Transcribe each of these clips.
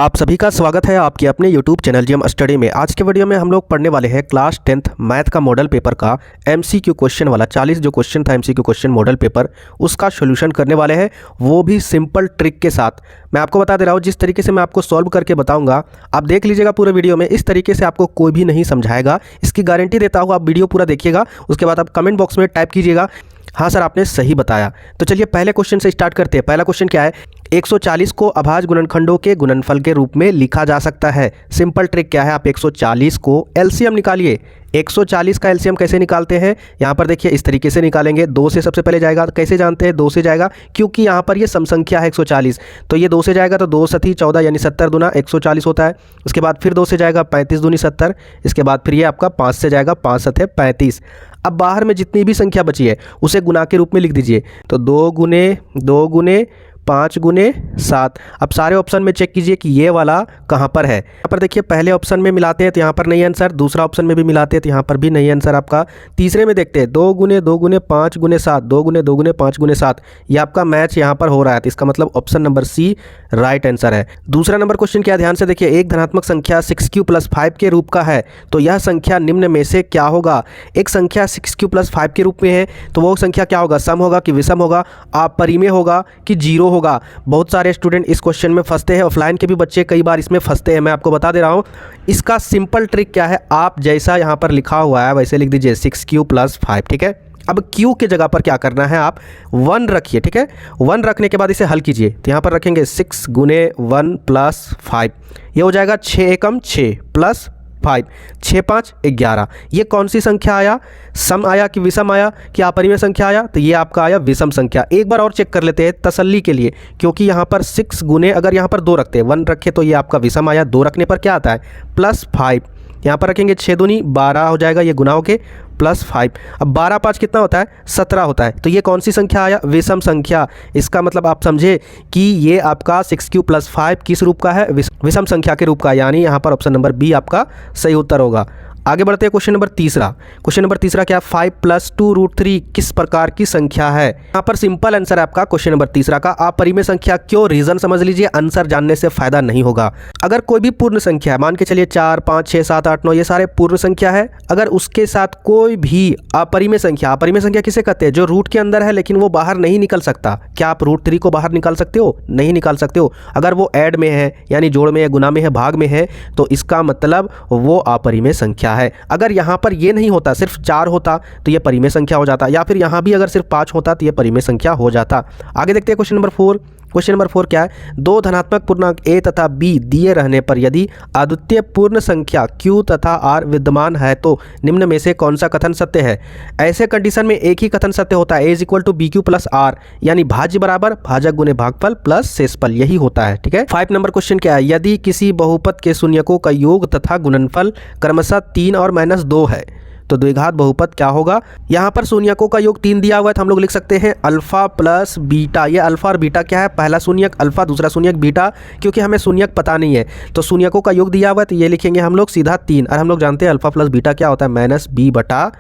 आप सभी का स्वागत है आपके अपने YouTube चैनल जीएम स्टडी में। आज के वीडियो में हम लोग पढ़ने वाले हैं क्लास 10th मैथ का मॉडल पेपर का MCQ क्वेश्चन वाला 40 जो क्वेश्चन था MCQ क्वेश्चन मॉडल पेपर, उसका सॉल्यूशन करने वाले हैं, वो भी सिंपल ट्रिक के साथ। मैं आपको बता दे रहा हूँ जिस तरीके से मैं आपको सॉल्व करके बताऊँगा, आप देख लीजिएगा पूरे वीडियो में। इस तरीके से आपको कोई भी नहीं समझाएगा, इसकी गारंटी देता हूँ। आप वीडियो पूरा देखिएगा, उसके बाद आप कमेंट बॉक्स में टाइप कीजिएगा हाँ सर आपने सही बताया। तो चलिए पहले क्वेश्चन से स्टार्ट करते हैं। पहला क्वेश्चन क्या है, 140 को अभाज्य गुणनखंडों के गुणनफल के रूप में लिखा जा सकता है। सिंपल ट्रिक क्या है, आप 140 को एलसीएम निकालिए। 140 का एलसीएम कैसे निकालते हैं, यहाँ पर देखिए इस तरीके से निकालेंगे। 2 से सबसे पहले जाएगा, कैसे जानते हैं 2 से जाएगा, क्योंकि यहाँ पर ये सम संख्या है 140, तो ये 2 से जाएगा तो 2 सती 14 यानी 70 दूना 140 होता है। उसके बाद फिर 2 से जाएगा 35 दूनी 70, इसके बाद फिर ये आपका 5 से जाएगा 5 सते 35। अब बाहर में जितनी भी संख्या बची है उसे गुना के रूप में लिख दीजिए, तो 2 गुने 5 गुने 7। अब सारे ऑप्शन में चेक कीजिए कि ये वाला कहाँ पर है। यहाँ पर देखिए पहले ऑप्शन में मिलाते हैं तो यहाँ पर नहीं आंसर, दूसरा ऑप्शन में भी मिलाते हैं तो यहाँ पर भी नहीं आंसर आपका। तीसरे में देखते हैं 2 गुने 5 गुने 7, 2 गुने 5 गुने 7, ये आपका मैच यहाँ पर हो रहा है, तो इसका मतलब option number C right answer है। दूसरा नंबर क्वेश्चन क्या, ध्यान से देखिए, एक धनात्मक संख्या 6q + 5 के रूप का है, तो यह संख्या निम्न में से क्या होगा। एक संख्या 6q + 5 के रूप में है तो वो संख्या क्या होगा, सम होगा कि विषम होगा, अपरिमेय होगा कि जीरो होगा। बहुत सारे स्टूडेंट इस क्वेश्चन में फंसते हैं, ऑफलाइन के भी बच्चे कई बार इसमें फंसते हैं। मैं आपको बता दे रहा हूं इसका सिंपल ट्रिक क्या है, आप जैसा यहां पर लिखा हुआ है वैसे लिख दीजिए 6q + 5, ठीक है। अब q के जगह पर क्या करना है, आप 1 रखिए, ठीक है। 1 रखने के बाद इसे हल कीजिए, तो यहाँ पर रखेंगे 6 गुने 1 + 5, ये हो जाएगा 6 एकम 6 + 5, 6 5 11। ये कौन सी संख्या आया, सम आया कि विषम आया कि अपरिमेय संख्या आया, तो ये आपका आया विषम संख्या। एक बार और चेक कर लेते हैं तसल्ली के लिए, क्योंकि यहाँ पर 6 गुने, अगर यहाँ पर 2 रखते हैं, 1 रखे तो ये आपका विषम आया, 2 रखने पर क्या आता है +5। यहाँ पर रखेंगे 6 दूनी 12 हो जाएगा, ये गुना हो के +5। अब 12 5 कितना होता है, 17 होता है, तो ये कौन सी संख्या आया, विषम संख्या। इसका मतलब आप समझे कि ये आपका 6q + 5 किस रूप का है, विषम संख्या के रूप का, यानी यहाँ पर ऑप्शन नंबर बी आपका सही उत्तर होगा। आगे बढ़ते हैं क्वेश्चन नंबर तीसरा। क्वेश्चन नंबर तीसरा क्या, 5 + 2√3 किस प्रकार की संख्या है। यहाँ पर सिंपल आंसर है आपका क्वेश्चन नंबर तीसरा का अपरिमेय संख्या। क्यों, रीजन समझ लीजिए, आंसर जानने से फायदा नहीं होगा। अगर कोई भी पूर्ण संख्या है, मान के चलिए 4 5 6 7 8 9, ये सारे पूर्ण संख्या है, अगर उसके साथ कोई भी अपरिमेय संख्या, अपरिमेय संख्या किसे कहते हैं, जो रूट के अंदर है लेकिन वो बाहर नहीं निकल सकता। क्या आप √3 को बाहर निकाल सकते हो, नहीं निकाल सकते हो। अगर वो ऐड में है यानी जोड़ में है, गुना में है, भाग में है, तो इसका मतलब वो अपरिमेय संख्या है। अगर यहाँ पर ये नहीं होता, सिर्फ 4 होता तो ये परिमेय संख्या हो जाता, या फिर यहाँ भी अगर सिर्फ 5 होता तो ये परिमेय संख्या हो जाता। आगे देखते हैं क्वेश्चन नंबर 4। क्वेश्चन नंबर 4 क्या है, 2 धनात्मक पूर्णांक a तथा b दिए रहने पर यदि अद्वितीय पूर्ण संख्या q तथा r विद्यमान है तो निम्न में से कौन सा कथन सत्य है। ऐसे कंडीशन में एक ही कथन सत्य होता है, a = bq + r, यानी भाज्य बराबर भाजक गुने भागफल प्लस शेषफल, यही होता है, ठीक है। 5 नंबर क्वेश्चन क्या है, यदि किसी बहुपद के शून्यकों का योग तथा गुणनफल क्रमशः 3 और -2 है तो द्विघात बहुपद क्या होगा। यहाँ पर शून्यकों का योग 3 दिया हुआ है, तो हम लोग लिख सकते हैं अल्फा प्लस बीटा। ये अल्फा और बीटा क्या है, पहला शून्यक अल्फा, दूसरा शून्यक बीटा, क्योंकि हमें शून्यक पता नहीं है तो शून्यकों का योग दिया हुआ है, तो ये लिखेंगे हम लोग सीधा 3, और हम लोग जानते हैं अल्फा प्लस बीटा क्या होता है, -b/a।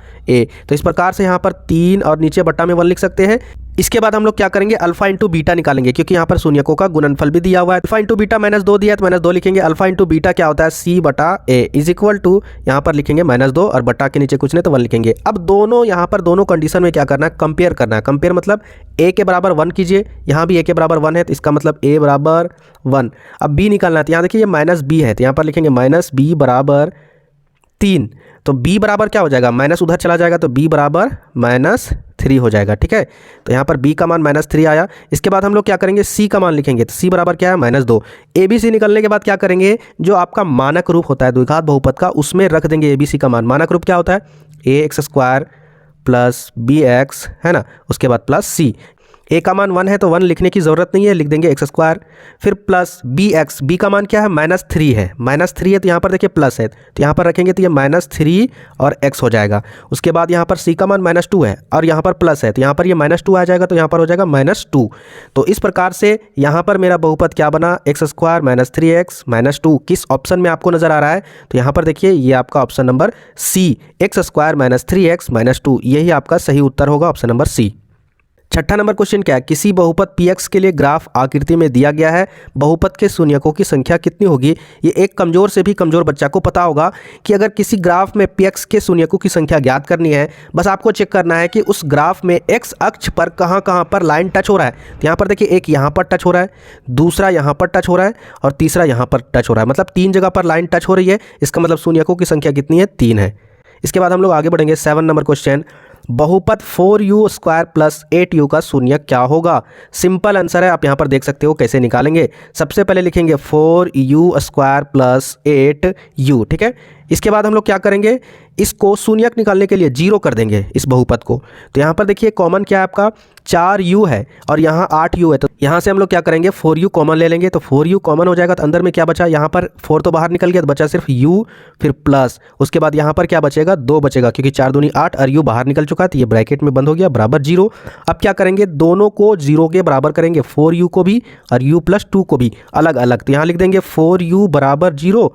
तो इस प्रकार से यहाँ पर 3 और नीचे बट्टा में 1 लिख सकते हैं। इसके बाद हम लोग क्या करेंगे, अल्फा इंटू बीटा निकालेंगे, क्योंकि यहाँ पर शून्यकों का गुणनफल भी दिया हुआ है। अल्फा इंटू बीटा -2 दिया है तो -2 लिखेंगे। अल्फा इंटू बीटा क्या होता है, c/a = यहाँ पर लिखेंगे -2 और बट्टा के नीचे कुछ नहीं तो 1 लिखेंगे। अब दोनों यहाँ पर दोनों कंडीशन में क्या करना है, कंपेयर करना है। कंपेयर मतलब a के बराबर 1 कीजिए, यहाँ भी a के बराबर 1 है तो इसका मतलब a बराबर 1। अब b निकालना है, तो यहाँ देखिए ये -b है तो यहाँ पर लिखेंगे -b = 3, तो b बराबर क्या हो जाएगा, माइनस उधर चला जाएगा तो b बराबर -3 हो जाएगा, ठीक है। तो यहाँ पर b का मान -3 आया। इसके बाद हम लोग क्या करेंगे, c का मान लिखेंगे, तो c बराबर क्या है -2। abc निकलने के बाद क्या करेंगे, जो आपका मानक रूप होता है द्विघात बहुपद का, उसमें रख देंगे abc का मान। मानक रूप क्या होता है, ax² + bx, है ना, उसके बाद प्लस c। a का मान 1 है तो 1 लिखने की ज़रूरत नहीं है, लिख देंगे x², फिर प्लस bx, b का मान क्या है, -3 है, -3 है तो यहाँ पर देखिए प्लस है तो यहाँ पर रखेंगे तो ये -3 और x हो जाएगा। उसके बाद यहाँ पर c का मान -2 है और यहाँ पर प्लस है तो यहाँ पर ये -2 आ जाएगा, तो यहाँ पर हो जाएगा -2। तो इस प्रकार से यहाँ पर मेरा बहुपद क्या बना, x² -3x -2। किस ऑप्शन में आपको नज़र आ रहा है, तो यहाँ पर देखिए ये आपका option number c, x² -3x -2, यही आपका सही उत्तर होगा, ऑप्शन नंबर सी। छठा नंबर क्वेश्चन क्या है, किसी बहुपद px के लिए ग्राफ आकृति में दिया गया है, बहुपद के शून्यकों की संख्या कितनी होगी। ये एक कमजोर से भी कमजोर बच्चा को पता होगा कि अगर किसी ग्राफ में px के शून्यकों की संख्या ज्ञात करनी है, बस आपको चेक करना है कि उस ग्राफ में x अक्ष पर कहाँ कहाँ पर लाइन टच हो रहा है। तो यहाँ पर देखिए, एक यहाँ पर टच हो रहा है, दूसरा यहाँ पर टच हो रहा है और तीसरा यहाँ पर टच हो रहा है, मतलब 3 जगह पर लाइन टच हो रही है। इसका मतलब शून्यकों की संख्या कितनी है, 3 है। इसके बाद हम लोग आगे बढ़ेंगे 7 नंबर क्वेश्चन, बहुपद 4u स्क्वायर प्लस 8u का शून्य क्या होगा। सिंपल आंसर है, आप यहाँ पर देख सकते हो कैसे निकालेंगे। सबसे पहले लिखेंगे 4u स्क्वायर प्लस 8u, ठीक है। इसके बाद हम लोग क्या करेंगे, इसको शून्यक निकालने के लिए 0 कर देंगे इस बहुपद को। तो यहाँ पर देखिए कॉमन क्या है आपका, 4u है और यहाँ 8u है, तो यहाँ से हम लोग क्या करेंगे 4u कॉमन ले लेंगे। तो 4u कॉमन हो जाएगा, तो अंदर में क्या बचा, यहाँ पर 4 तो बाहर निकल गया, तो बचा सिर्फ u, फिर प्लस उसके बाद यहाँ पर क्या बचेगा, 2 बचेगा, क्योंकि 4 दूनी 8 और u बाहर निकल चुका है, तो ये ब्रैकेट में बंद हो गया, बराबर 0। अब क्या करेंगे, दोनों को 0 के बराबर करेंगे, 4u को भी और u प्लस 2 को भी अलग अलग। तो यहाँ लिख देंगे 4u बराबर 0,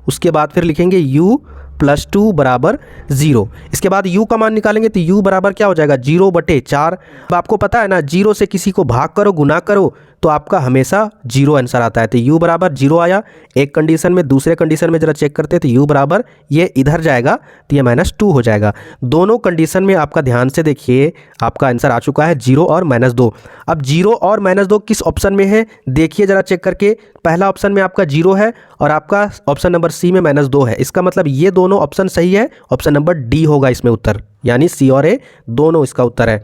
उसके बाद फिर लिखेंगे u प्लस 2 बराबर 0। इसके बाद u का मान निकालेंगे, तो u बराबर क्या हो जाएगा, 0/4। अब आपको पता है ना, 0 से किसी को भाग करो, गुना करो, तो आपका हमेशा 0 आंसर आता है। तो u बराबर 0 आया एक कंडीशन में। दूसरे कंडीशन में जरा चेक करते हैं, तो u बराबर ये इधर जाएगा, तो ये -2 हो जाएगा। दोनों कंडीशन में आपका ध्यान से देखिए, आपका आंसर आ चुका है 0 और -2। अब 0 और -2 किस ऑप्शन में है, देखिए जरा चेक करके। पहला ऑप्शन में आपका 0 है और आपका ऑप्शन नंबर सी में -2 है। इसका मतलब ये दोनों ऑप्शन सही है, ऑप्शन नंबर डी होगा इसमें उत्तर, यानी सी और ए दोनों इसका उत्तर है।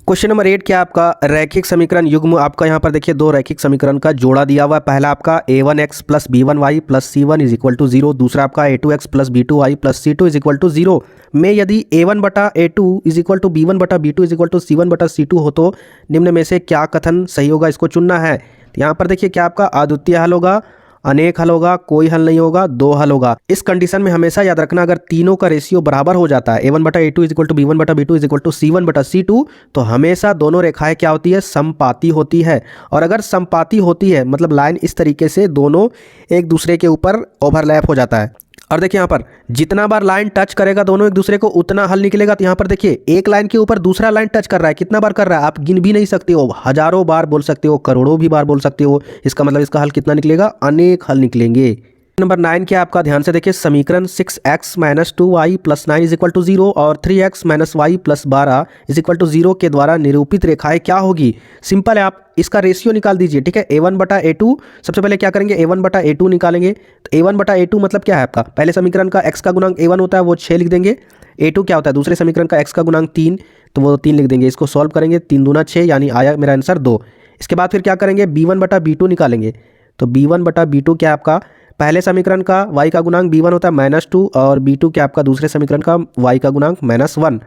क्वेश्चन नंबर 8 क्या आपका, रैखिक समीकरण युग्म। आपका यहाँ पर देखिए 2 रैखिक समीकरण का जोड़ा दिया हुआ है। पहला आपका a1x plus b1y plus c1 is equal to 0। दूसरा आपका a2x plus b2y plus c2 is equal to 0 में यदि a1/a2 is equal to b1/b2 is equal to c1/c2 हो तो निम्न में से क्या कथन सही होगा, इसको चुनना है। तो यहाँ पर देखिए क्या आपका अद्वितीय हल होगा, अनेक हल होगा, कोई हल नहीं होगा, 2 हल होगा। इस कंडीशन में हमेशा याद रखना, अगर तीनों का रेशियो बराबर हो जाता है, a1/a2 is equal to b1/b2 is equal to c1/c2, तो हमेशा दोनों रेखाएं क्या होती है, समपाती होती है। और अगर समपाती होती है मतलब लाइन इस तरीके से दोनों एक दूसरे के ऊपर ओवरलैप हो जाता है। और देखिए यहाँ पर जितना बार लाइन टच करेगा दोनों एक दूसरे को, उतना हल निकलेगा। तो यहाँ पर देखिए एक लाइन के ऊपर दूसरा लाइन टच कर रहा है, कितना बार कर रहा है आप गिन भी नहीं सकते हो, हजारों बार बोल सकते हो, करोड़ों भी बार बोल सकते हो। इसका मतलब इसका हल कितना निकलेगा, अनेक हल निकलेंगे। नंबर 9 क्या आपका, ध्यान से देखिए, समीकरण 6x - 2y + 9 is equal to 0 और 3x - y + 12 is equal to 0 के द्वारा निरूपित रेखाएं क्या होगी। सिंपल है, आप इसका रेशियो निकाल दीजिए, ठीक है। a1/a2 सबसे पहले क्या करेंगे, a1/a2 निकालेंगे। तो a1/a2 मतलब क्या है आपका, पहले समीकरण का x का गुणांक a1 होता है, वो 6 लिख देंगे। a2 क्या होता है, दूसरे समीकरण का x का गुणांक 3, तो वो 3 लिख देंगे। इसको सॉल्व करेंगे, 3 दूना 6, यानी आया मेरा आंसर 2। इसके बाद फिर क्या करेंगे, b1/b2 निकालेंगे। तो b1/b2 क्या है आपका, पहले समीकरण का y का गुणांक b1 होता है -2 और b2 क्या आपका दूसरे समीकरण का y का गुणांक -1।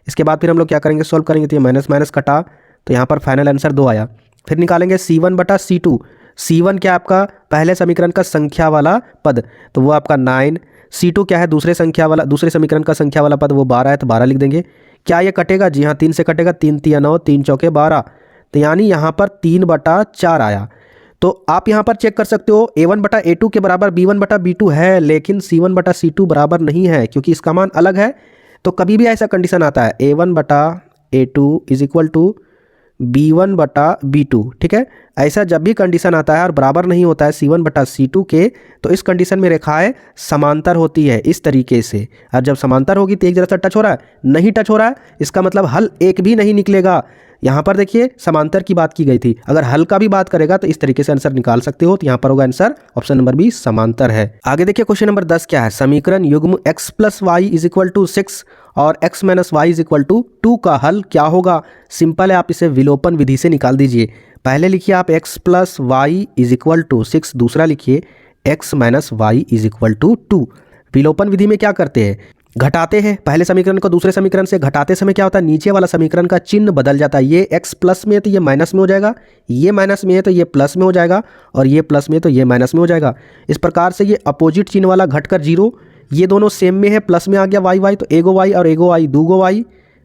इसके बाद फिर हम लोग क्या करेंगे, सॉल्व करेंगे, तो ये माइनस माइनस कटा, तो यहाँ पर फाइनल आंसर 2 आया। फिर निकालेंगे c1/c2। c1 क्या आपका पहले समीकरण का संख्या वाला पद, तो वो आपका 9। c2 क्या है दूसरे समीकरण का संख्या वाला पद, वो 12 है, तो 12 लिख देंगे। क्या ये कटेगा, जी हाँ 3 से कटेगा, 3 × 9 3 × 4 12, तो यानी यहाँ पर 3/4 आया। तो आप यहाँ पर चेक कर सकते हो, a1/a2 के बराबर b1/b2 है, लेकिन c1/c2 बराबर नहीं है, क्योंकि इसका मान अलग है। तो कभी भी ऐसा कंडीशन आता है, a1/a2 is equal to b1/b2, ठीक है। ऐसा जब भी कंडीशन आता है और बराबर नहीं होता है c1/c2 के, तो इस कंडीशन में रेखाएं समांतर होती है इस तरीके से। और जब समांतर होगी तो एक जरा सा टच हो रहा है, नहीं टच हो रहा है, इसका मतलब हल एक भी नहीं निकलेगा। यहाँ पर देखिए समांतर की बात की गई थी, अगर हल का भी बात करेगा तो इस तरीके से आंसर निकाल सकते हो। तो यहाँ पर होगा आंसर ऑप्शन नंबर बी, समांतर है। आगे देखिए क्वेश्चन नंबर 10 क्या है, समीकरण युग्म x + y is equal to 6 और x - y is equal to 2 का हल क्या होगा। सिंपल है, आप इसे विलोपन विधि से निकाल दीजिए। पहले लिखिए आप x + y is equal to 6, दूसरा लिखिए x - y is equal to 2। विलोपन विधि में क्या करते हैं, घटाते हैं। पहले समीकरण को दूसरे समीकरण से घटाते समय क्या होता है, नीचे वाला समीकरण का चिन्ह बदल जाता है। ये x प्लस में है तो ये माइनस में हो जाएगा, ये माइनस में है तो ये प्लस में हो जाएगा, और ये प्लस में है तो ये माइनस में हो जाएगा। इस प्रकार से ये अपोजिट चिन्ह वाला घटकर 0, ये दोनों सेम में है, प्लस में आ गया y, तो एगो y और एगो y, दूगो y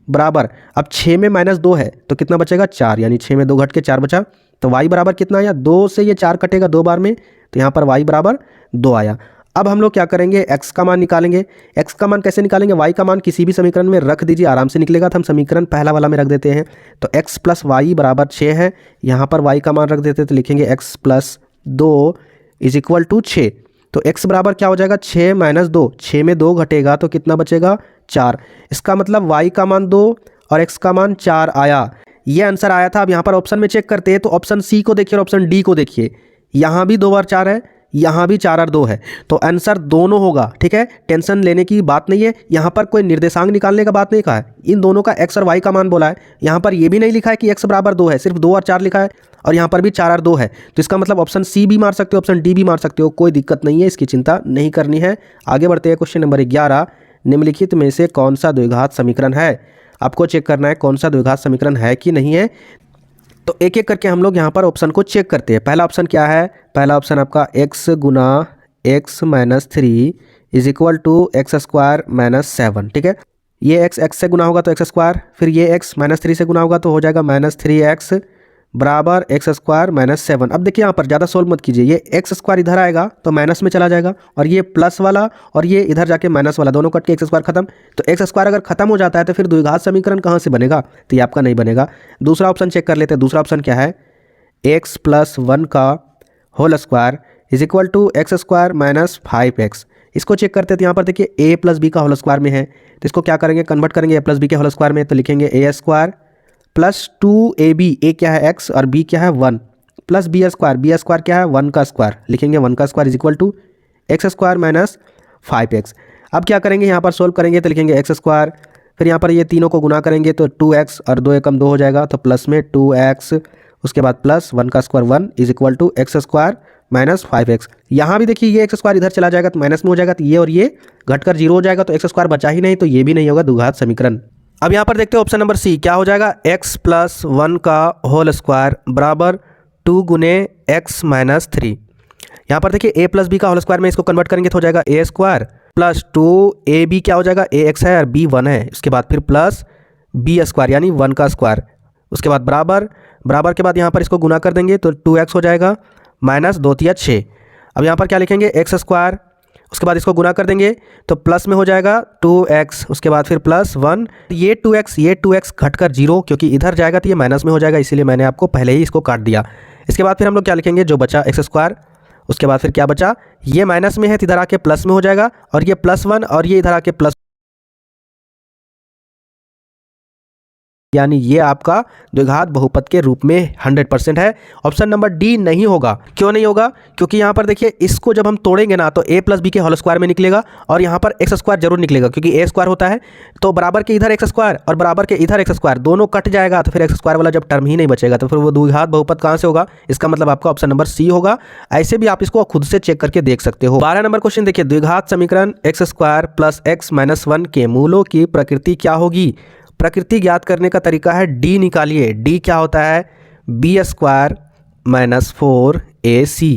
बराबर। अब 6 में -2 है तो कितना बचेगा, 4, यानी 6 में 2 घट के 4 बचा। तो y बराबर कितना आया, 2 से ये 4 कटेगा 2 बार में, तो यहाँ पर y बराबर 2 आया। अब हम लोग क्या करेंगे, x का मान निकालेंगे। x का मान कैसे निकालेंगे, y का मान किसी भी समीकरण में रख दीजिए, आराम से निकलेगा। तो हम समीकरण पहला वाला में रख देते हैं, तो x प्लस वाई बराबर 6 है। यहाँ पर y का मान रख देते हैं, तो लिखेंगे x plus 2 is equal to 6। तो x बराबर क्या हो जाएगा, 6 माइनस 2, 6 में 2 घटेगा तो कितना बचेगा, 4। इसका मतलब y का मान 2 और x का मान 4 आया। ये आंसर आया था। अब यहाँ पर ऑप्शन में चेक करते हैं, तो ऑप्शन सी को देखिए और ऑप्शन डी को देखिए, यहाँ भी 2 और 4 है, यहाँ भी 4 और 2 है, तो आंसर दोनों होगा। ठीक है, टेंशन लेने की बात नहीं है। यहाँ पर कोई निर्देशांक निकालने का बात नहीं कहा है, इन दोनों का x और y का मान बोला है। यहाँ पर ये भी नहीं लिखा है कि x बराबर 2 है, सिर्फ 2 और 4 लिखा है, और यहाँ पर भी 4 और 2 है। तो इसका मतलब ऑप्शन सी भी मार सकते हो, ऑप्शन डी भी मार सकते हो, कोई दिक्कत नहीं है, इसकी चिंता नहीं करनी है। आगे बढ़ते हैं, क्वेश्चन नंबर 11, निम्नलिखित में से कौन सा द्विघात समीकरण है। आपको चेक करना है कौन सा द्विघात समीकरण है कि नहीं है। तो एक एक करके हम लोग यहाँ पर ऑप्शन को चेक करते हैं। पहला ऑप्शन क्या है, पहला ऑप्शन आपका x गुना x minus 3 is equal to x square minus 7। ठीक है, ये x से गुना होगा तो एक्स स्क्वायर, फिर ये x माइनस 3 से गुना होगा तो हो जाएगा माइनस 3x बराबर एक्स स्क्वायर माइनस 7। अब देखिए यहाँ पर ज़्यादा सोल्व मत कीजिए, ये एक्स स्क्वायर इधर आएगा तो माइनस में चला जाएगा, और ये प्लस वाला और ये इधर जाके माइनस वाला, दोनों कट के एक्स स्क्वायर खत्म। तो एक्स स्क्वायर अगर खत्म हो जाता है तो फिर द्विघात समीकरण कहाँ से बनेगा, तो ये आपका नहीं बनेगा। दूसरा ऑप्शन चेक कर लेते हैं। दूसरा ऑप्शन क्या है, एक्स प्लस 1 का whole square is equal to x square minus 5x। इसको चेक करते हैं, तो यहाँ पर देखिए ए प्लस बी का होल स्क्वायर में है, तो इसको क्या करेंगे, कन्वर्ट करेंगे ए प्लस बी के होल स्क्वायर में, तो लिखेंगे ए स्क्वायर प्लस 2ab, ए क्या है x और b क्या है 1, प्लस बी स्क्वायर क्या है 1 का स्क्वायर, लिखेंगे 1 का square is equal to x square minus 5x। अब क्या करेंगे, यहाँ पर सोल्व करेंगे तो लिखेंगे एक्स स्क्वायर, फिर यहाँ पर ये तीनों को गुना करेंगे तो 2x और 2 एकम 2 हो जाएगा, तो प्लस में 2x, उसके बाद प्लस 1 का square 1 is equal to x square minus 5x। यहाँ भी देखिए ये एक्स स्क्वायर इधर चला जाएगा तो माइनस में हो जाएगा, तो ये और ये घटकर 0 हो जाएगा, तो एक्स स्क्वायर बचा ही नहीं, तो ये भी नहीं होगा द्विघात समीकरण। अब यहाँ पर देखते हैं ऑप्शन नंबर सी क्या हो जाएगा, x प्लस 1 का होल स्क्वायर बराबर 2 गुने x माइनस 3। यहाँ पर देखिए a प्लस बी का होल स्क्वायर में इसको कन्वर्ट करेंगे तो हो जाएगा a स्क्वायर प्लस 2ab क्या हो जाएगा, ax है और b 1 है, उसके बाद फिर प्लस b स्क्वायर यानी 1 का स्क्वायर, उसके बाद बराबर के बाद यहाँ पर इसको गुना कर देंगे तो 2x हो जाएगा माइनस 2 तिया 6। अब यहाँ पर क्या लिखेंगे, एक्स स्क्वायर, उसके बाद इसको गुना कर देंगे तो प्लस में हो जाएगा 2x, उसके बाद फिर प्लस 1, ये 2x घटकर 0, क्योंकि इधर जाएगा तो ये माइनस में हो जाएगा, इसीलिए मैंने आपको पहले ही इसको काट दिया। इसके बाद फिर हम लोग क्या लिखेंगे, जो बचा एक्स स्क्वायर, उसके बाद फिर क्या बचा, ये माइनस में है तो इधर आके प्लस में हो जाएगा, और ये प्लस 1 और ये इधर आके प्लस, यानी ये आपका द्विघात बहुपद के रूप में 100% है। ऑप्शन नंबर डी नहीं होगा। क्यों नहीं होगा, क्योंकि यहाँ पर देखिए इसको जब हम तोड़ेंगे ना तो a प्लस बी के होल स्क्वायर में निकलेगा, और यहाँ पर एक्स स्क्वायर जरूर निकलेगा, क्योंकि a स्क्वायर होता है तो बराबर के इधर एक्स स्क्वायर और बराबर के इधर एक्स स्क्वायर दोनों कट जाएगा, तो फिर एक्स स्क्वायर वाला जब टर्म ही नहीं बचेगा तो फिर वो द्विघात बहुपद कहाँ से होगा। इसका मतलब आपका ऑप्शन नंबर सी होगा। ऐसे भी आप इसको खुद से चेक करके देख सकते हो। 12 नंबर क्वेश्चन देखिए, द्विघात समीकरण x square plus x minus 1 के मूलों की प्रकृति क्या होगी। प्रकृति ज्ञात करने का तरीका है डी निकालिए। डी क्या होता है, बी स्क्वायर माइनस 4ac।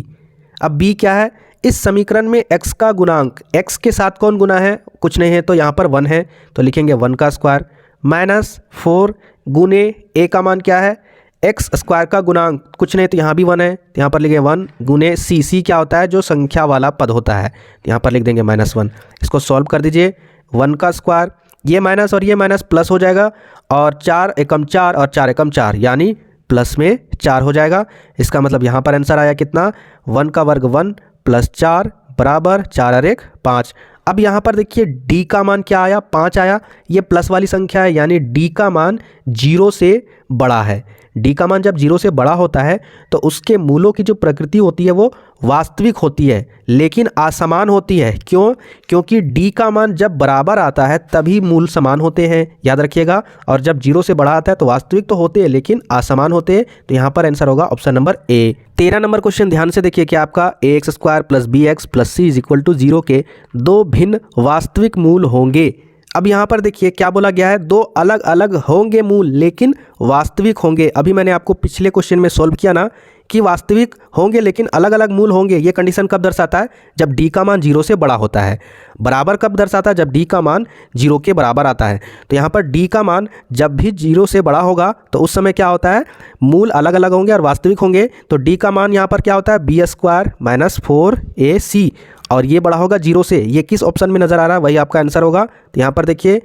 अब बी क्या है, इस समीकरण में x का गुणांक, x के साथ कौन गुना है, कुछ नहीं है, तो यहाँ पर 1 है, तो लिखेंगे 1 का स्क्वायर माइनस 4 गुने a का मान क्या है, एक्स स्क्वायर का गुणांक, कुछ नहीं तो यहाँ भी 1 है, तो यहाँ पर लिखेंगे 1 गुने c क्या होता है, जो संख्या वाला पद होता है, तो यहाँ पर लिख देंगे -1। इसको सॉल्व कर दीजिए, 1 का स्क्वायर, ये माइनस और ये माइनस प्लस हो जाएगा, और 4 एकम 4 और 4 एकम 4 यानी प्लस में 4 हो जाएगा। इसका मतलब यहाँ पर आंसर आया कितना, 1 का वर्ग 1 प्लस 4 बराबर 4 और 1 5। अब यहाँ पर देखिए d का मान क्या आया, 5 आया। ये प्लस वाली संख्या है, यानी d का मान 0 से बड़ा है। d का मान जब 0 से बड़ा होता है तो उसके मूलों की जो प्रकृति होती है वो वास्तविक होती है, लेकिन असमान होती है। क्यों, क्योंकि d का मान जब बराबर आता है तभी मूल समान होते हैं, याद रखिएगा। और जब 0 से बड़ा आता है तो वास्तविक तो होते हैं लेकिन असमान होते हैं। तो यहाँ पर आंसर होगा option number A. 13 number question ध्यान से देखिए कि आपका ax square plus b x plus c is equal to 0 के दो भिन्न वास्तविक मूल होंगे। अब यहाँ पर देखिए क्या बोला गया है, दो अलग अलग होंगे मूल लेकिन वास्तविक होंगे। अभी मैंने आपको पिछले क्वेश्चन में सॉल्व किया ना कि वास्तविक होंगे लेकिन अलग अलग मूल होंगे। ये कंडीशन कब दर्शाता है, जब d का मान 0 से बड़ा होता है। बराबर कब दर्शाता है, जब d का मान 0 के बराबर आता है। तो यहाँ पर d का मान जब भी 0 से बड़ा होगा तो उस समय क्या होता है, मूल अलग अलग होंगे और वास्तविक होंगे। तो d का मान यहाँ पर क्या होता है, बी स्क्वायर माइनस 4ac, और ये बड़ा होगा 0 से। ये किस ऑप्शन में नज़र आ रहा है वही आपका आंसर होगा। तो यहाँ पर देखिए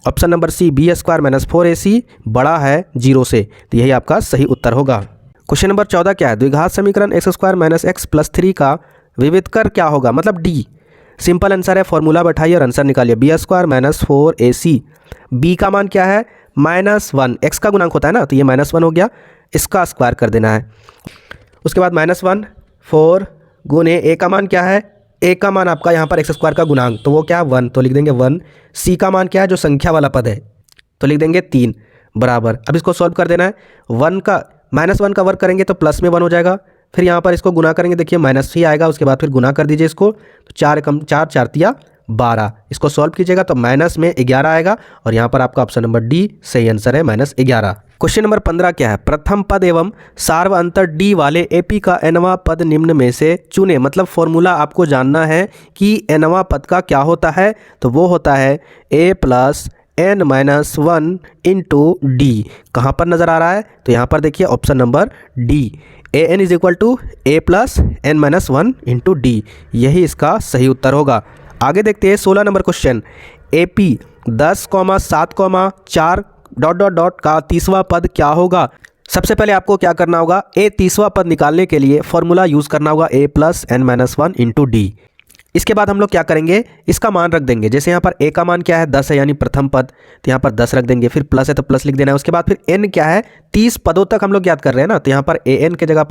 ऑप्शन नंबर सी b² - 4ac बड़ा है 0 से, तो यही आपका सही उत्तर होगा। क्वेश्चन नंबर 14 क्या है, द्विघात समीकरण x² - x + 3 का विविधकर क्या होगा, मतलब डी। सिंपल आंसर है, फॉर्मूला बैठाइए और आंसर निकालिए। b² - 4ac, b का मान क्या है -1, x का गुणांक होता है ना, तो ये -1 हो गया, इसका स्क्वायर कर देना है। उसके बाद -1 4 गुने a का मान क्या है, a का मान आपका यहाँ पर x² का गुणांक, तो वो क्या है 1, तो लिख देंगे 1। c का मान क्या है, जो संख्या वाला पद है, तो लिख देंगे 3 बराबर। अब इसको सॉल्व कर देना है। 1 का -1 का वर्ग करेंगे तो प्लस में 1 हो जाएगा, फिर यहाँ पर इसको गुना करेंगे, देखिए -3 आएगा, उसके बाद फिर गुना कर दीजिए इसको, तो 4 कम 4 4 तिया 12। इसको सॉल्व कीजिएगा तो माइनस में 11 आएगा, और यहाँ पर आपका ऑप्शन नंबर डी सही आंसर है, -11। क्वेश्चन नंबर 15 क्या है, प्रथम पद एवं सार्व अंतर डी वाले एपी का nवां पद निम्न में से चुने। मतलब फॉर्मूला आपको जानना है कि nवां पद का क्या होता है, तो वो होता है a + n-1 इंटू डी। कहाँ पर नज़र आ रहा है, तो यहाँ पर देखिए option number D, an = a + n-1 into D, यही इसका सही उत्तर होगा। आगे देखते हैं 16 नंबर क्वेश्चन, AP 10,7,4 ... का तीसवा पद क्या होगा। सबसे पहले आपको क्या करना होगा, ए तीसवा पद निकालने के लिए फॉर्मूला यूज़ करना होगा a + n-1 इंटू डी। इसके बाद हम लोग क्या करेंगे, इसका मान रख देंगे। जैसे यहाँ पर a का मान क्या है 10 है, यानी प्रथम पद, तो यहाँ पर 10 रख देंगे, फिर प्लस है तो प्लस लिख देना है। उसके बाद फिर n क्या है, 30 पदों तक हम लोग याद कर रहे हैं ना, तो यहाँ पर n के जगह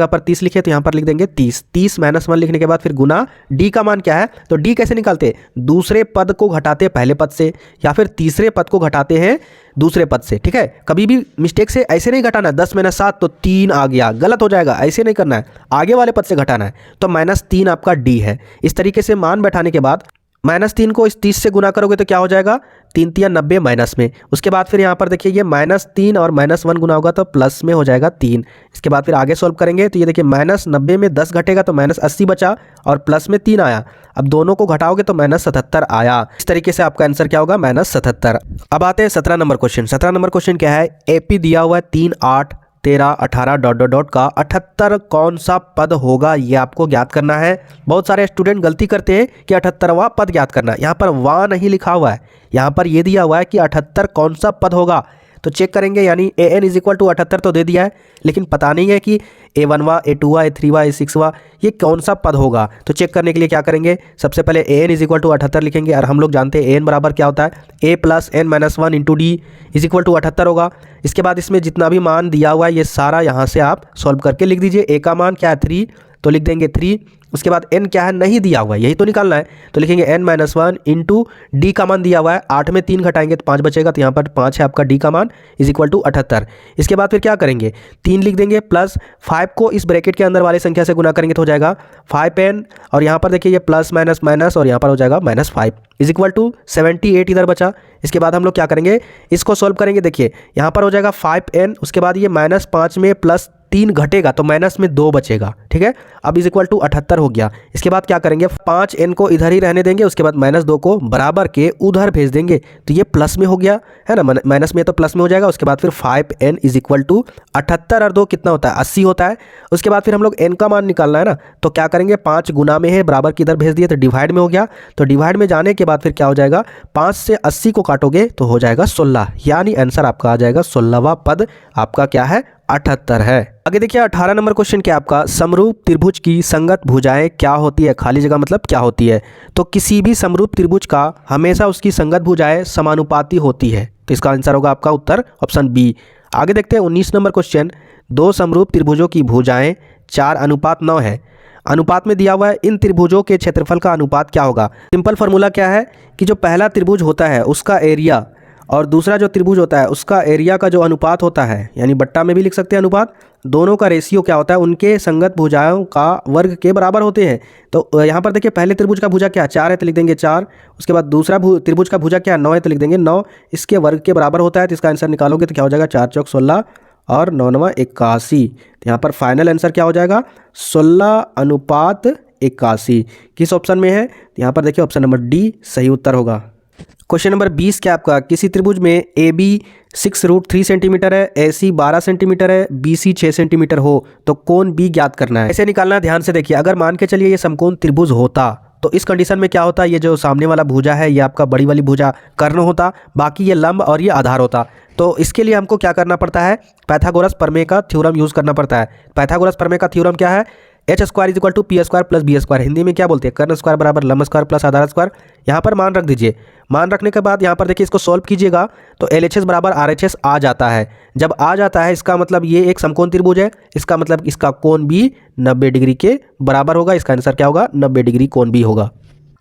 पर 30 लिखे, तो यहाँ पर लिख देंगे 30। 30 - 1 लिखने के बाद फिर गुना d का मान क्या है, तो d कैसे निकालते, दूसरे पद को घटाते पहले पद से, या फिर तीसरे पद को घटाते हैं दूसरे पद से। ठीक है, कभी भी मिस्टेक से ऐसे नहीं घटाना है, 10 - 7 तो 3 आ गया, गलत हो जाएगा, ऐसे नहीं करना है, आगे वाले पद से घटाना है। तो -3 आपका डी है। इस तरीके से मान बैठाने के बाद -3 को इस 30 से गुना करोगे तो क्या हो जाएगा, 3 × 90 माइनस में। उसके बाद फिर यहाँ पर देखिए ये -3 और -1 गुना होगा तो प्लस में हो जाएगा 3। इसके बाद फिर आगे सॉल्व करेंगे तो ये देखिए -90 में 10 घटेगा तो -80 बचा, और प्लस में 3 आया। अब दोनों को घटाओगे तो -77 आया। इस तरीके से आपका आंसर क्या होगा, -77। अब आते हैं 17 नंबर क्वेश्चन। 17 नंबर क्वेश्चन क्या है, AP दिया हुआ है 3, 8, 13, 18 ... का 78 कौन सा पद होगा, ये आपको ज्ञात करना है। बहुत सारे स्टूडेंट गलती करते हैं कि 78वां पद ज्ञात करना है, यहाँ पर वां नहीं लिखा हुआ है, यहाँ पर ये दिया हुआ है कि 78 कौन सा पद होगा। तो चेक करेंगे, यानी an = 78 तो दे दिया है, लेकिन पता नहीं है कि a1वां, a2वां, a3वां, a6वां ये कौन सा पद होगा। तो चेक करने के लिए क्या करेंगे, सबसे पहले an = 78 लिखेंगे, और हम लोग जानते हैं an बराबर क्या होता है, a + n-1 इंटू डी = 78 होगा। इसके बाद इसमें जितना भी मान दिया हुआ है ये सारा यहाँ से आप सॉल्व करके लिख दीजिए। a का मान क्या है 3, तो लिख देंगे 3। उसके बाद n क्या है, नहीं दिया हुआ है, यही तो निकालना है, तो लिखेंगे n-1 इंटू डी का मान दिया हुआ है, 8 में 3 घटाएंगे तो 5 बचेगा, तो यहाँ पर 5 है आपका d का मान = 78। इसके बाद फिर क्या करेंगे, 3 लिख देंगे, प्लस 5 को इस ब्रैकेट के अंदर वाली संख्या से गुना करेंगे तो हो जाएगा 5n, और यहाँ पर देखिए ये प्लस माइनस माइनस, और यहाँ पर हो जाएगा -5 = 78 इधर बचा। इसके बाद हम लोग क्या करेंगे, इसको सॉल्व करेंगे। देखिए यहाँ पर हो जाएगा 5n, उसके बाद ये -5 में प्लस 3 घटेगा तो माइनस में 2 बचेगा। ठीक है, अब = 78 हो गया। इसके बाद क्या करेंगे, 5n को इधर ही रहने देंगे, उसके बाद -2 को बराबर के उधर भेज देंगे, तो ये प्लस में हो गया है ना, माइनस में तो प्लस में हो जाएगा। उसके बाद फिर 5n = 78 और 2 कितना होता है, 80 होता है। उसके बाद फिर हम लोग n का मान निकालना है ना, तो क्या करेंगे, 5 गुना में है, बराबर की इधर भेज दिए तो डिवाइड में हो गया। तो डिवाइड में जाने के बाद फिर क्या हो जाएगा, 5 से 80 को काटोगे तो हो जाएगा 16, यानी आंसर आपका आ जाएगा 16वां पद आपका क्या है, 78 है। आगे देखिए 18 नंबर क्वेश्चन क्या आपका, समरूप त्रिभुज की संगत भुजाएं क्या होती है, खाली जगह मतलब क्या होती है। तो किसी भी समरूप त्रिभुज का हमेशा उसकी संगत भुजाएं समानुपाती होती है, तो इसका आंसर होगा आपका उत्तर ऑप्शन बी। आगे देखते हैं 19 नंबर क्वेश्चन, दो समरूप त्रिभुजों की भुजाएं 4:9 है। अनुपात में दिया हुआ है, इन त्रिभुजों के क्षेत्रफल का अनुपात क्या होगा। सिंपल फार्मूला क्या है कि जो पहला त्रिभुज होता है उसका एरिया और दूसरा जो त्रिभुज होता है उसका एरिया का जो अनुपात होता है, यानी बट्टा में भी लिख सकते हैं अनुपात, दोनों का रेशियो क्या होता है, उनके संगत भुजाओं का वर्ग के बराबर होते हैं। तो यहाँ पर देखिए पहले त्रिभुज का भुजा क्या 4 है तो लिख देंगे 4, उसके बाद दूसरा त्रिभुज का भुजा क्या 9 है तो लिख देंगे 9, इसके वर्ग के बराबर होता है। तो इसका आंसर निकालोगे तो क्या हो जाएगा, 4 × 16 और 9 × 9 81। तो यहाँ पर फाइनल आंसर क्या हो जाएगा, 16:81। किस ऑप्शन में है, तो यहाँ पर देखिए ऑप्शन नंबर डी सही उत्तर होगा। क्वेश्चन नंबर 20 क्या आपका, किसी त्रिभुज में ए बी 6√3 सेंटीमीटर है, ए सी 12 सेंटीमीटर है, बी सी 6 सेंटीमीटर हो तो कोण बी ज्ञात करना है। ऐसे निकालना है, ध्यान से देखिए। अगर मान के चलिए ये समकोण त्रिभुज होता तो इस कंडीशन में क्या होता, ये जो सामने वाला भुजा है ये आपका बड़ी वाली भुजा कर्ण होता, बाकी ये लंब और ये आधार होता। तो इसके लिए हमको क्या करना पड़ता है, पाइथागोरस प्रमेय का थ्योरम यूज़ करना पड़ता है। पाइथागोरस प्रमेय का थ्योरम क्या है, H square is equal to P square plus B square. Hindi में क्या बोलते हैं, कर्ण स्क्वायर बराबर लंब स्क्वायर प्लस आधार स्क्वायर। यहाँ पर मान रख दीजिए। मान रखने के बाद यहाँ पर देखिए इसको सॉल्व कीजिएगा तो एल एच एस बराबर आर एच एस आ जाता है। जब आ जाता है इसका मतलब ये एक समकोण त्रिभुज है, इसका मतलब इसका कोण भी 90 डिग्री के बराबर होगा। इसका आंसर क्या होगा, 90 डिग्री कोण भी होगा।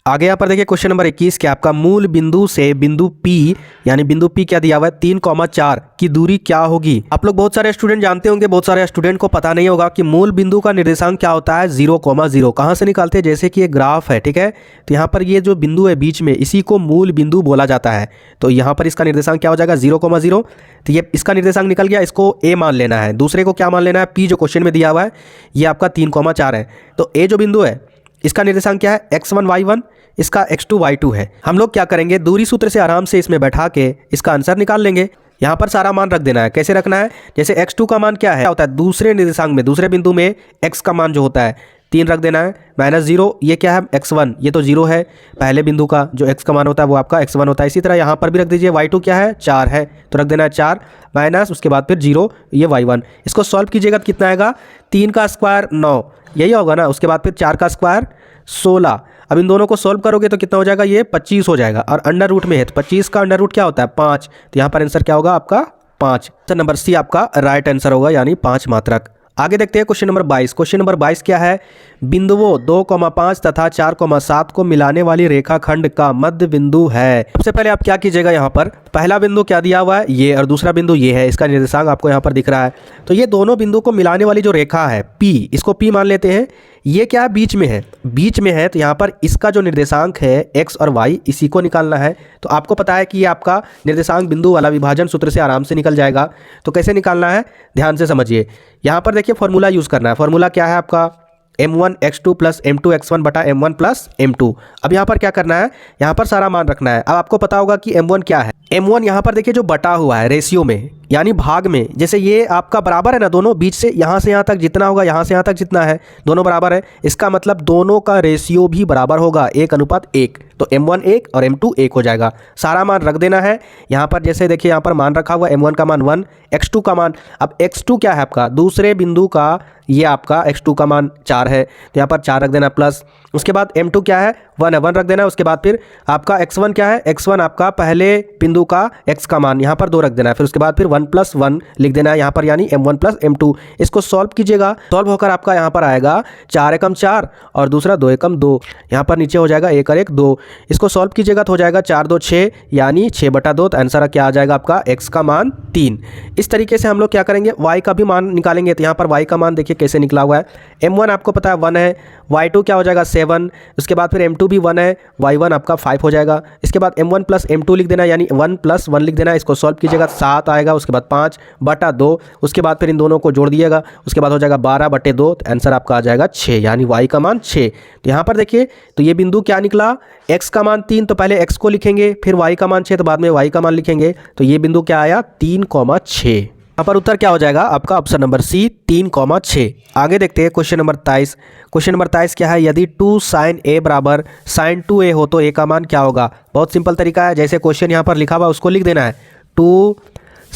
आगे यहाँ पर देखिए क्वेश्चन नंबर 21 क्या आपका, मूल बिंदु से बिंदु P यानी बिंदु P क्या दिया हुआ है 3,4 की दूरी क्या होगी। आप लोग बहुत सारे स्टूडेंट जानते होंगे, बहुत सारे स्टूडेंट को पता नहीं होगा कि मूल बिंदु का निर्देशांक क्या होता है 0,0। कहाँ से निकालते हैं, जैसे कि ये ग्राफ है, ठीक है, तो यहाँ पर ये जो बिंदु है बीच में इसी को मूल बिंदु बोला जाता है। तो यहाँ पर इसका निर्देशांक क्या हो जाएगा 0,0। तो ये इसका निर्देशांक निकल गया, इसको A मान लेना है, दूसरे को क्या मान लेना है P जो क्वेश्चन में दिया हुआ है ये आपका 3,4 है। तो A जो बिंदु है इसका निर्देशांक क्या है x1 y1, इसका x2 y2 है। हम लोग क्या करेंगे, दूरी सूत्र से आराम से इसमें बैठा के इसका आंसर निकाल लेंगे। यहाँ पर सारा मान रख देना है। कैसे रखना है, जैसे x2 का मान क्या है होता है दूसरे निर्देशांक में, दूसरे बिंदु में x का मान जो होता है 3 रख देना है, -0 ये क्या है x1, ये तो 0 है, पहले बिंदु का जो x का मान होता है वो आपका x1 होता है। इसी तरह यहाँ पर भी रख दीजिए, y2 क्या है 4 है तो रख देना है 4 माइनस उसके बाद फिर 0 ये y1। इसको सॉल्व कीजिएगा तो कितना आएगा, 3 का स्क्वायर 9 यही होगा ना, उसके बाद फिर 4 का स्क्वायर 16। अब इन दोनों को सॉल्व करोगे तो कितना हो जाएगा, ये 25 हो जाएगा और अंडर रूट में है तो 25 का अंडर रूट क्या होता है 5। तो यहाँ पर आंसर क्या होगा आपका 5। तो नंबर सी आपका राइट आंसर होगा यानी 5 मात्रक। आगे देखते हैं क्वेश्चन नंबर 22। क्वेश्चन नंबर 22 क्या है, बिंदुओं 2,5 तथा 4,7 को मिलाने वाली रेखाखंड का मध्य बिंदु है। सबसे पहले आप क्या कीजिएगा, यहाँ पर पहला बिंदु क्या दिया हुआ है ये और दूसरा बिंदु ये है, इसका निर्देशांक आपको यहाँ पर दिख रहा है। तो ये दोनों बिंदु को मिलाने वाली जो रेखा है P, इसको P मान लेते हैं। ये क्या है, बीच में है, बीच में है तो यहाँ पर इसका जो निर्देशांक है x और y इसी को निकालना है। तो आपको पता है कि ये आपका निर्देशांक बिंदु वाला विभाजन सूत्र से आराम से निकल जाएगा। तो कैसे निकालना है ध्यान से समझिए। यहाँ पर देखिए फॉर्मूला यूज़ करना है। फॉर्मूला क्या है आपका, m1 x2 plus m2 x1 बटा m1 प्लस m2। अब यहाँ पर क्या करना है, यहाँ पर सारा मान रखना है। अब आपको पता होगा कि m1 क्या है, m1 यहाँ पर देखिए जो बटा हुआ है रेशियो में यानी भाग में, जैसे ये आपका बराबर है ना, दोनों बीच से यहाँ तक जितना होगा यहाँ से यहाँ तक जितना है दोनों बराबर है, इसका मतलब दोनों का रेशियो भी बराबर होगा 1:1। तो m1 1 और m2 1 हो जाएगा। सारा मान रख देना है यहाँ पर। जैसे देखिए यहाँ पर मान रखा हुआ m1 का मान 1, x2 का मान, अब x2 क्या है आपका दूसरे बिंदु का, ये आपका x2 का मान 4 है तो यहाँ पर 4 रख देना प्लस, उसके बाद m2 क्या है 1 है 1 रख देना। उसके बाद फिर आपका x1 क्या है, x1 आपका पहले बिंदु का x का मान यहाँ पर 2 रख देना है, फिर उसके बाद फिर 1 + 1 लिख देना है यहाँ पर यानी m1 + m2। इसको सॉल्व कीजिएगा, सॉल्व होकर आपका यहाँ पर आएगा 4 एकम 4 और दूसरा 2 एकम 2, यहाँ पर नीचे हो जाएगा 1 और 1 2। इसको सॉल्व कीजिएगा तो हो जाएगा 4 2 6 यानी 6/2। तो आंसर क्या आ जाएगा आपका x का मान 3। इस तरीके से हम लोग क्या करेंगे, y का भी मान निकालेंगे। तो यहाँ पर y का मान देखिए कैसे निकला हुआ है, m1 आपको पता है 1 है, y2 क्या हो जाएगा 7, उसके बाद फिर m2 भी 1 है, y1 आपका 5 हो जाएगा। इसके बाद m1 + m2 लिख देना यानी 1 + 1 लिख देना। इसको सॉल्व कीजिएगा 7 आएगा, उसके बाद 5/2, उसके बाद फिर इन दोनों को जोड़ दिएगा, उसके बाद हो जाएगा 12/2। तो आंसर आपका आ जाएगा 6 यानी y का मान 6। तो यहाँ पर देखिए तो ये बिंदु क्या निकला, x का मान 3 तो पहले x को लिखेंगे, फिर y का मान 6 तो बाद में y का मान लिखेंगे। तो ये बिंदु क्या आया 3,6। यहाँ पर उत्तर क्या हो जाएगा आपका ऑप्शन नंबर सी 3,6। आगे देखते हैं क्वेश्चन नंबर 23। क्वेश्चन नंबर 23 क्या है, यदि 2 sin a बराबर sin 2a हो तो a का मान क्या होगा। बहुत सिंपल तरीका है, जैसे क्वेश्चन यहाँ पर लिखा हुआ उसको लिख देना है, 2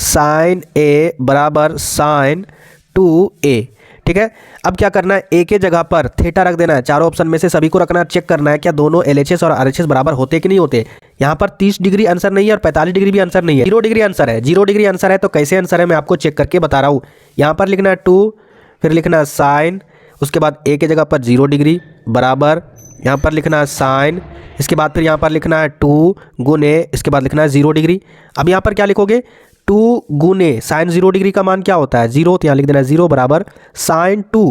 sin a बराबर sin 2a, ठीक है। अब क्या करना है, ए के जगह पर थीटा रख देना है। चारों ऑप्शन में से सभी को रखना है, चेक करना है क्या दोनों LHS और RHS बराबर होते कि नहीं होते। यहाँ पर 30 डिग्री आंसर नहीं है और 45 डिग्री भी आंसर नहीं है, 0 डिग्री आंसर है। 0 डिग्री आंसर है तो कैसे आंसर है मैं आपको चेक करके बता रहा हूँ। यहाँ पर लिखना है 2, फिर लिखना है साइन, उसके बाद ए के जगह पर 0 डिग्री बराबर, यहाँ पर लिखना है साइन, इसके बाद फिर यहाँ पर लिखना है 2 गुने, इसके बाद लिखना है 0 डिग्री। अब यहाँ पर क्या लिखोगे, 2 गुने साइन 0 डिग्री का मान क्या होता है 0, तो यहाँ लिख देना है 0 बराबर साइन 2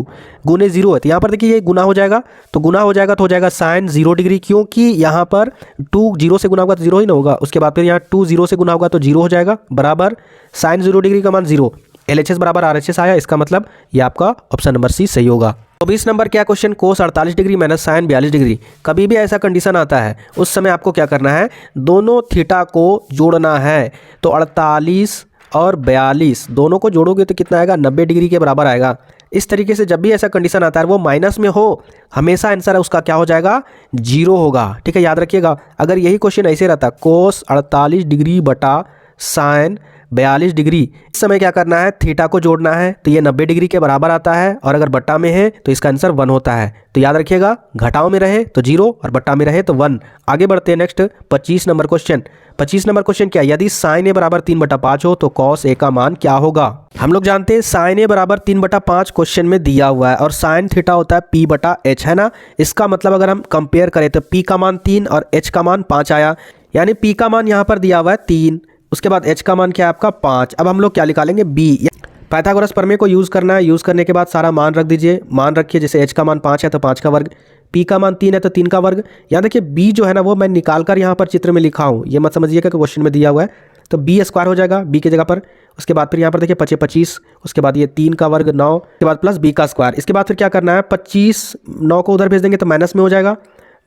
गुने 0 है। तो यहाँ पर देखिए ये गुना हो जाएगा, तो गुना हो जाएगा तो हो जाएगा साइन 0 डिग्री, क्योंकि यहाँ पर 2 0 से गुना होगा तो 0 ही ना होगा। उसके बाद फिर यहाँ 2 0 से गुना होगा तो 0 हो जाएगा बराबर साइन 0 डिग्री का मान 0। LHS बराबर RHS आया, इसका मतलब ये आपका ऑप्शन नंबर सी सही होगा। 24 नंबर क्या क्वेश्चन, कोस 48 डिग्री माइनस साइन 42 डिग्री। कभी भी ऐसा कंडीशन आता है उस समय आपको क्या करना है, दोनों थीटा को जोड़ना है। तो 48 और 42 दोनों को जोड़ोगे तो कितना आएगा, 90 डिग्री के बराबर आएगा। इस तरीके से जब भी ऐसा कंडीशन आता है वो माइनस में हो, हमेशा आंसर है उसका क्या हो जाएगा, 0 होगा। ठीक है, याद रखिएगा। अगर यही क्वेश्चन ऐसे रहता, कोस 48 डिग्री बटा साइन 42 डिग्री, इस समय क्या करना है, थीटा को जोड़ना है तो ये 90 डिग्री के बराबर आता है, और अगर बट्टा में है तो इसका आंसर 1 होता है। तो याद रखिएगा, घटाओ में रहे तो 0 और बट्टा में रहे तो 1। आगे बढ़ते हैं next 25 number question. 25 number question क्या, यदि साइन ए बराबर 3/5 हो तो कॉस ए का मान क्या होगा। हम लोग जानते हैं साइन ए बराबर 3/5 क्वेश्चन में दिया हुआ है, और साइन थीटा होता है p/h, है ना। इसका मतलब अगर हम कंपेयर करें तो p का मान 3 और h का मान 5 आया, यानी p का मान यहाँ पर दिया हुआ है 3, उसके बाद h का मान क्या है आपका 5। अब हम लोग क्या निकालेंगे, b। पाइथागोरस प्रमेय को यूज़ करना है। यूज़ करने के बाद सारा मान रख दीजिए, मान रखिए। जैसे h का मान 5 है तो 5 का वर्ग, p का मान 3 है तो 3 का वर्ग। यहाँ देखिए b जो है ना वो मैं निकाल कर यहाँ पर चित्र में लिखा हूँ, ये मत समझिएगा कि क्वेश्चन में दिया हुआ है। तो b स्क्वायर हो जाएगा b की जगह पर। उसके बाद फिर यहाँ पर देखिए 25, उसके बाद ये 3 का वर्ग 9, उसके बाद प्लस b का स्क्वायर। इसके बाद फिर क्या करना है, 25 9 को उधर भेज देंगे तो माइनस में हो जाएगा,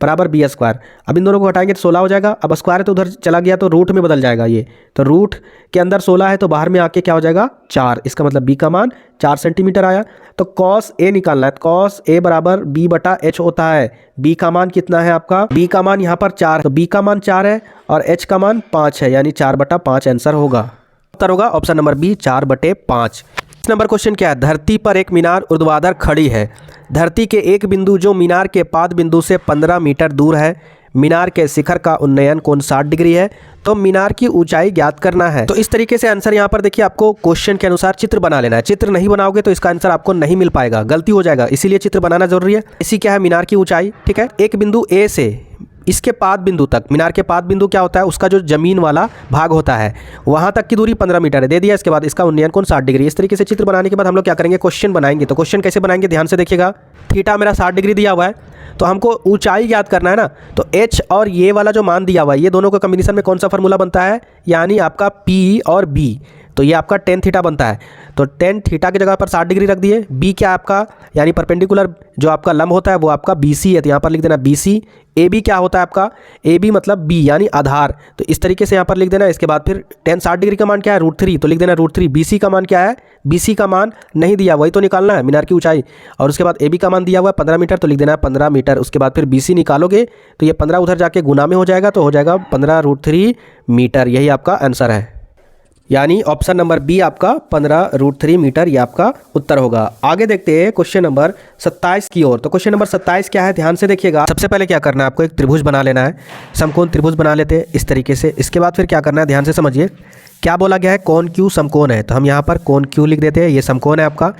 बराबर b स्क्वायर। अब इन दोनों को हटाएंगे तो 16 हो जाएगा। अब स्क्वायर है तो उधर चला गया तो रूट में बदल जाएगा ये, तो रूट के अंदर 16 है तो बाहर में आके क्या हो जाएगा 4। इसका मतलब b का मान 4 सेंटीमीटर आया। तो कॉस a निकालना है, कॉस a बराबर b/h होता है। b का मान कितना है आपका, b का मान यहाँ पर 4 है, तो b का मान 4 है और h का मान 5 है, यानी 4/5 आंसर होगा। उत्तर होगा option number B, 4/5। Number question क्या है, धरती पर एक मीनार ऊर्ध्वाधर खड़ी है। धरती के एक बिंदु जो मीनार के पाद बिंदु से 15 मीटर दूर है। मीनार के शिखर का उन्नयन कोण 60 डिग्री है, तो मीनार की ऊंचाई ज्ञात करना है। तो इस तरीके से आंसर यहाँ पर देखिए, आपको क्वेश्चन के अनुसार चित्र बना लेना है। चित्र नहीं बनाओगे तो इसका आंसर आपको नहीं मिल पाएगा, गलती हो जाएगा, इसीलिए चित्र बनाना जरूरी है। इसी क्या है, मीनार की ऊंचाई। ठीक है, एक बिंदु ए से इसके पाद बिंदु तक, मीनार के पाद बिंदु क्या होता है, उसका जो जमीन वाला भाग होता है वहां तक की दूरी 15 मीटर है, दे दिया। इसके बाद इसका उन्नयन कोण 60 डिग्री। इस तरीके से चित्र बनाने के बाद हम लोग क्या करेंगे, क्वेश्चन बनाएंगे। तो क्वेश्चन कैसे बनाएंगे, ध्यान से देखिएगा। थीटा मेरा 60 डिग्री दिया हुआ है, तो हमको ऊंचाई याद करना है ना। तो h और ये वाला जो मान दिया हुआ है, ये दोनों का कॉम्बिनेशन में कौन सा फॉर्मूला बनता है, यानी आपका p और b। तो ये आपका टेन थीटा बनता है। तो टेन थीटा की जगह पर 60 डिग्री रख दिए। बी क्या आपका, यानी परपेंडिकुलर जो आपका लंब होता है वो आपका BC है, तो यहाँ पर लिख देना BC। ए बी क्या होता है आपका, ए बी मतलब बी यानी आधार, तो इस तरीके से यहाँ पर लिख देना। इसके बाद फिर टेन 60 डिग्री का मान क्या है, √3, तो लिख देना √3। BC का मान क्या है, BC का मान नहीं दिया, वही तो निकालना है मीनार की ऊंचाई। और उसके बाद ए बी का मान दिया हुआ है 15 मीटर, तो लिख देना है 15 मीटर। उसके बाद फिर BC निकालोगे तो ये 15 उधर जाके गुना में हो जाएगा, तो हो जाएगा 15√3 मीटर। यही आपका आंसर है, यानी ऑप्शन नंबर बी आपका 15√3 मीटर, ये आपका उत्तर होगा। आगे देखते हैं क्वेश्चन नंबर 27 की ओर। तो क्वेश्चन नंबर 27 क्या है, ध्यान से देखिएगा। सबसे पहले क्या करना है, आपको एक त्रिभुज बना लेना है। समकोण त्रिभुज बना लेते हैं इस तरीके से। इसके बाद फिर क्या करना है, ध्यान से समझिए। क्या बोला गया है, कौन क्यू समकोण है, तो हम यहाँ पर कौन क्यू लिख देते हैं, ये समकोण है आपका।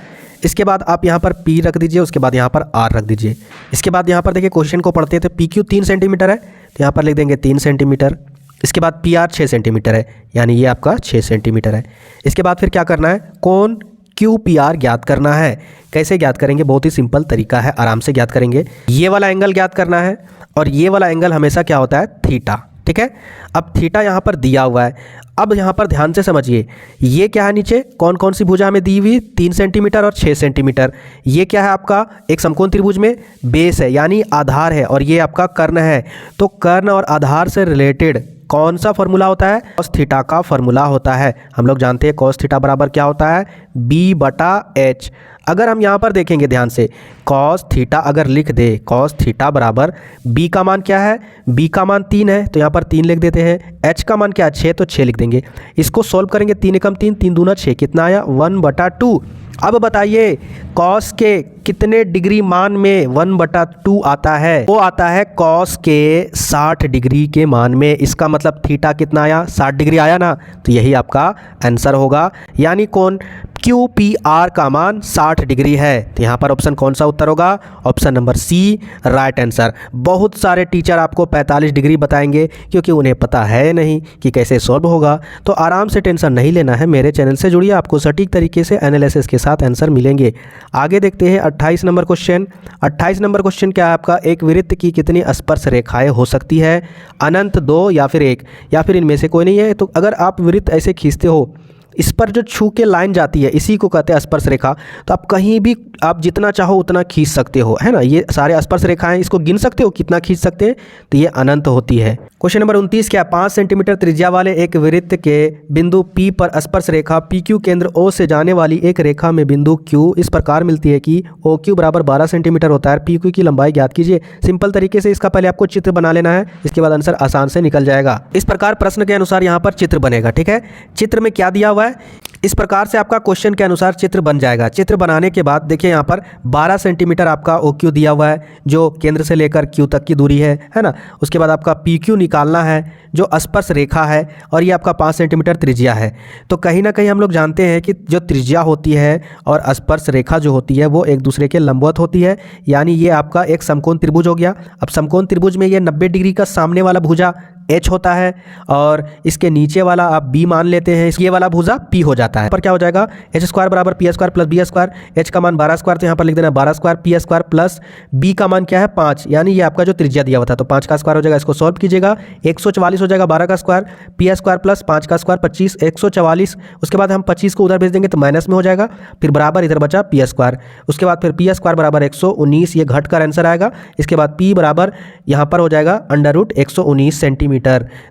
इसके बाद आप यहाँ पर P रख दीजिए, उसके बाद यहाँ पर R रख दीजिए। इसके बाद यहाँ पर देखिए क्वेश्चन को पढ़ते हैं, तो PQ 3 सेंटीमीटर है, तो यहाँ पर लिख देंगे 3 सेंटीमीटर। इसके बाद PR 6 सेंटीमीटर है, यानी ये आपका 6 सेंटीमीटर है। इसके बाद फिर क्या करना है, कोण QPR ज्ञात करना है। कैसे ज्ञात करेंगे, बहुत ही सिंपल तरीका है, आराम से ज्ञात करेंगे। ये वाला एंगल ज्ञात करना है, और ये वाला एंगल हमेशा क्या होता है, थीटा। ठीक है, अब थीटा यहाँ पर दिया हुआ है। अब यहाँ पर ध्यान से समझिए, ये क्या है, नीचे कौन कौन सी भुजा हमें दी हुई, 3 सेंटीमीटर और 6 सेंटीमीटर। ये क्या है आपका, एक समकोण त्रिभुज में बेस है, यानी आधार है, और ये आपका कर्ण है। तो कर्ण और आधार से रिलेटेड कौन सा फॉर्मूला होता है, कॉस थीटा का फॉर्मूला होता है। हम लोग जानते हैं कॉस थीटा बराबर क्या होता है, B/H। अगर हम यहाँ पर देखेंगे ध्यान से, कॉस थीटा अगर लिख दे, कॉस थीटा बराबर B का मान क्या है, B का मान 3 है, तो यहाँ पर 3 लिख देते हैं। H का मान क्या है, 6, तो 6 लिख देंगे। इसको सॉल्व करेंगे, 3 एकम 3, 3 दूना 6, कितना आया, 1/2। अब बताइए कॉस के कितने डिग्री मान में 1/2 आता है, वो आता है कॉस के 60 डिग्री के मान में। इसका मतलब थीटा कितना आया, 60 डिग्री आया ना, तो यही आपका आंसर होगा। यानी कौन QPR का मान 60 डिग्री है। तो यहाँ पर ऑप्शन कौन सा उत्तर होगा, option number C right answer. बहुत सारे टीचर आपको 45 डिग्री बताएंगे, क्योंकि उन्हें पता है नहीं कि कैसे सॉल्व होगा। तो आराम से टेंशन नहीं लेना है, मेरे चैनल से जुड़िए, आपको सटीक तरीके से एनालिसिस के साथ आंसर मिलेंगे। आगे देखते हैं 28 नंबर क्वेश्चन। 28 नंबर क्वेश्चन क्या है आपका, एक वृत्त की कितनी स्पर्श रेखाएं हो सकती है, अनंत, 2 या फिर 1, या फिर इनमें से कोई नहीं है। तो अगर आप वृत्त ऐसे खींचते हो, इस पर जो छू के लाइन जाती है इसी को कहते हैं स्पर्श रेखा। तो आप कहीं भी आप जितना चाहो उतना खींच सकते हो, है ना। ये सारे स्पर्श रेखाएं, इसको गिन सकते हो कितना खींच सकते हैं, तो ये अनंत होती है। क्वेश्चन नंबर 29 क्या, 5 सेंटीमीटर त्रिज्या वाले एक वृत्त के बिंदु P पर स्पर्श रेखा PQ केंद्र O से जाने वाली एक रेखा में बिंदु Q इस प्रकार मिलती है कि OQ बराबर 12 सेंटीमीटर होता है। PQ की लंबाई ज्ञात कीजिए। सिंपल तरीके से इसका पहले आपको चित्र बना लेना है, इसके बाद आंसर आसान से निकल जाएगा। इस प्रकार प्रश्न के अनुसार यहाँ पर चित्र बनेगा, ठीक है। चित्र में क्या दिया हुआ है, इस प्रकार से आपका क्वेश्चन के अनुसार चित्र बन जाएगा। चित्र बनाने के बाद देखिए यहाँ पर 12 सेंटीमीटर आपका OQ दिया हुआ है जो केंद्र से लेकर Q तक की दूरी है ना। उसके बाद आपका PQ निकालना है जो स्पर्श रेखा है, और ये आपका 5 सेंटीमीटर त्रिज्या है। तो कहीं ना कहीं हम लोग जानते हैं कि जो त्रिज्या होती है और स्पर्श रेखा जो होती है वो एक दूसरे के लंबवत होती है, यानी ये आपका एक समकोण त्रिभुज हो गया। अब समकोण त्रिभुज में ये 90 डिग्री का सामने वाला भुजा H होता है और इसके नीचे वाला आप B मान लेते हैं, ये वाला भुजा P हो जाता है। पर क्या हो जाएगा, H² बराबर P² प्लस B²। H का मान 12² तो यहाँ पर लिख देना 12² P² प्लस B का मान क्या है 5, यानी ये आपका जो त्रिज्या दिया हुआ था तो 5 का स्क्वायर हो जाएगा। इसको सॉल्व कीजिएगा, 144 हो जाएगा 12 का स्क्वायर, P² प्लस 5 का स्क्वायर 25, 144। उसके बाद हम 25 को उधर भेज देंगे तो माइनस में हो जाएगा, फिर बराबर इधर बचा P²। उसके बाद फिर P² बराबर 119, ये घट कर आंसर आएगा। इसके बाद P बराबर यहाँ पर हो जाएगा √119 सेंटीमीटर।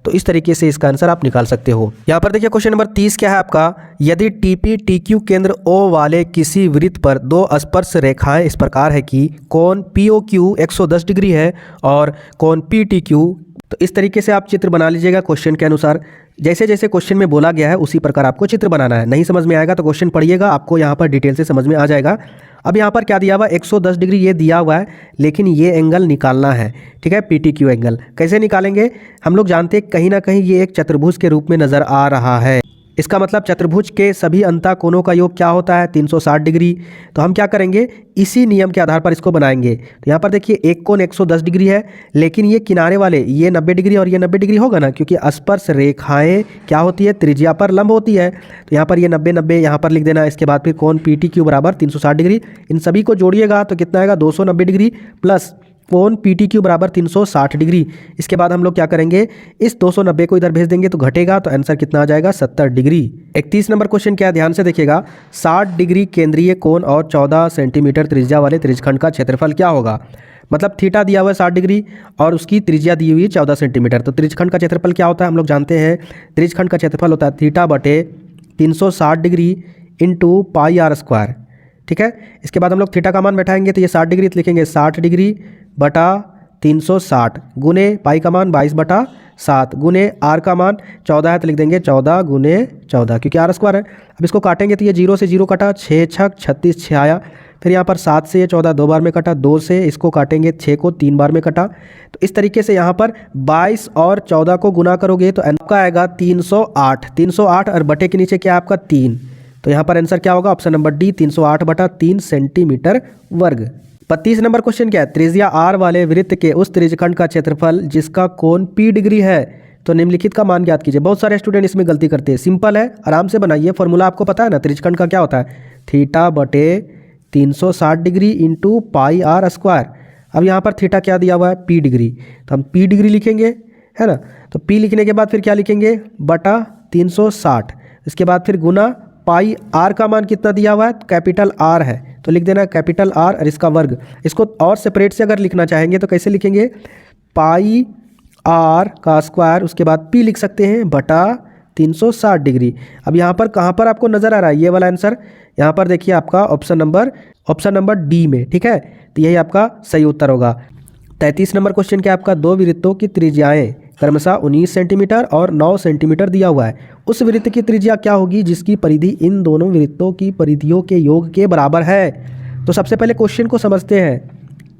तो इस तरीके से इसका आंसर आप निकाल सकते हो। यहाँ पर देखिए क्वेश्चन नंबर 30 क्या है आपका, यदि TP TQ केंद्र O वाले किसी वृत्त पर दो स्पर्श रेखाएं इस प्रकार है कि कोण POQ 110 डिग्री है और कोण PTQ, तो इस तरीके से आप चित्र बना लीजिएगा क्वेश्चन के अनुसार। जैसे जैसे क्वेश्चन में बोला गया है उसी प्रकार आपको चित्र बनाना है। नहीं समझ में आएगा तो क्वेश्चन पढ़िएगा, आपको यहाँ पर डिटेल से समझ में आ जाएगा। अब यहाँ पर क्या दिया हुआ है, 110 डिग्री ये दिया हुआ है, लेकिन ये एंगल निकालना है, ठीक है। PTQ एंगल कैसे निकालेंगे, हम लोग जानते हैं कहीं ना कहीं ये एक चतुर्भुज के रूप में नज़र आ रहा है। इसका मतलब चतुर्भुज के सभी अंतः कोणों का योग क्या होता है, 360 डिग्री। तो हम क्या करेंगे, इसी नियम के आधार पर इसको बनाएंगे। तो यहाँ पर देखिए एक कोण 110 डिग्री है, लेकिन ये किनारे वाले ये 90 डिग्री और ये 90 डिग्री होगा ना, क्योंकि स्पर्श रेखाएं क्या होती है, त्रिज्या पर लंब होती है। तो यहाँ पर ये 90 90 यहाँ पर लिख देना। इसके बाद फिर कोण PTQ बराबर 360 डिग्री, इन सभी को जोड़िएगा तो कितना आएगा 290 डिग्री प्लस कोण PTQ बराबर 360 डिग्री। इसके बाद हम लोग क्या करेंगे, इस 290 को इधर भेज देंगे तो घटेगा, तो आंसर कितना आ जाएगा 70 डिग्री। 31 नंबर क्वेश्चन क्या है, ध्यान से देखिएगा, 60 डिग्री केंद्रीय कोण और 14 सेंटीमीटर त्रिज्या वाले त्रिज्यखंड का क्षेत्रफल क्या होगा। मतलब थीटा दिया हुआ है 60 डिग्री और उसकी त्रिज्या दी हुई है 14 सेंटीमीटर। तो त्रिज्यखंड का क्षेत्रफल क्या होता है, हम लोग जानते हैं त्रिज्यखंड का क्षेत्रफल होता है थीटा बटे 360 डिग्री इंटू πr², ठीक है। इसके बाद हम लोग थीटा का मान बैठाएंगे तो ये 60 डिग्री तो लिखेंगे 60 डिग्री बटा 360 गुने पाई का मान 22/7 गुने आर का मान 14 है तो लिख देंगे 14 गुने 14, क्योंकि R² है। अब इसको काटेंगे तो ये 0 से 0 कटा, 6 छक 36 6 आया। फिर यहाँ पर 7 से ये 14 2 बार में कटा, 2 से इसको काटेंगे 6 को 3 बार में कटा। तो इस तरीके से यहाँ पर 22 और 14 को गुना करोगे तो आपका आएगा 308। 308 और बटे के नीचे क्या है आपका 3, तो यहाँ पर आंसर क्या होगा, ऑप्शन नंबर डी 308/3 सेंटीमीटर वर्ग। 32 नंबर क्वेश्चन क्या है, त्रिज्या R वाले वृत्त के उस त्रिज्यखंड का क्षेत्रफल जिसका कोण P डिग्री है, तो निम्नलिखित का मान ज्ञात कीजिए। बहुत सारे स्टूडेंट इसमें गलती करते हैं, सिंपल है, आराम से बनाइए। फॉर्मूला आपको पता है ना, त्रिज्यखंड का क्या होता है, थीटा बटे 360 डिग्री इंटू πr²। अब यहाँ पर थीटा क्या दिया हुआ है, P डिग्री, तो हम P डिग्री लिखेंगे, है ना। तो P लिखने के बाद फिर क्या लिखेंगे, बटा 360। इसके बाद फिर गुना पाई, R का मान कितना दिया हुआ है, कैपिटल R है तो लिख देना कैपिटल R और इसका वर्ग। इसको और सेपरेट से अगर लिखना चाहेंगे तो कैसे लिखेंगे, पाई R का स्क्वायर, उसके बाद P लिख सकते हैं बटा 360 डिग्री। अब यहाँ पर कहाँ पर आपको नज़र आ रहा है ये वाला आंसर, यहाँ पर देखिए आपका ऑप्शन नंबर डी में, ठीक है। तो यही आपका सही उत्तर होगा। 33 नंबर क्वेश्चन क्या आपका, दो वृत्तों की त्रिज्याएं क्रमशः 19 सेंटीमीटर और 9 सेंटीमीटर दिया हुआ है। उस वृत्त की त्रिज्या क्या होगी जिसकी परिधि इन दोनों वृत्तों की परिधियों के योग के बराबर है। तो सबसे पहले क्वेश्चन को समझते हैं।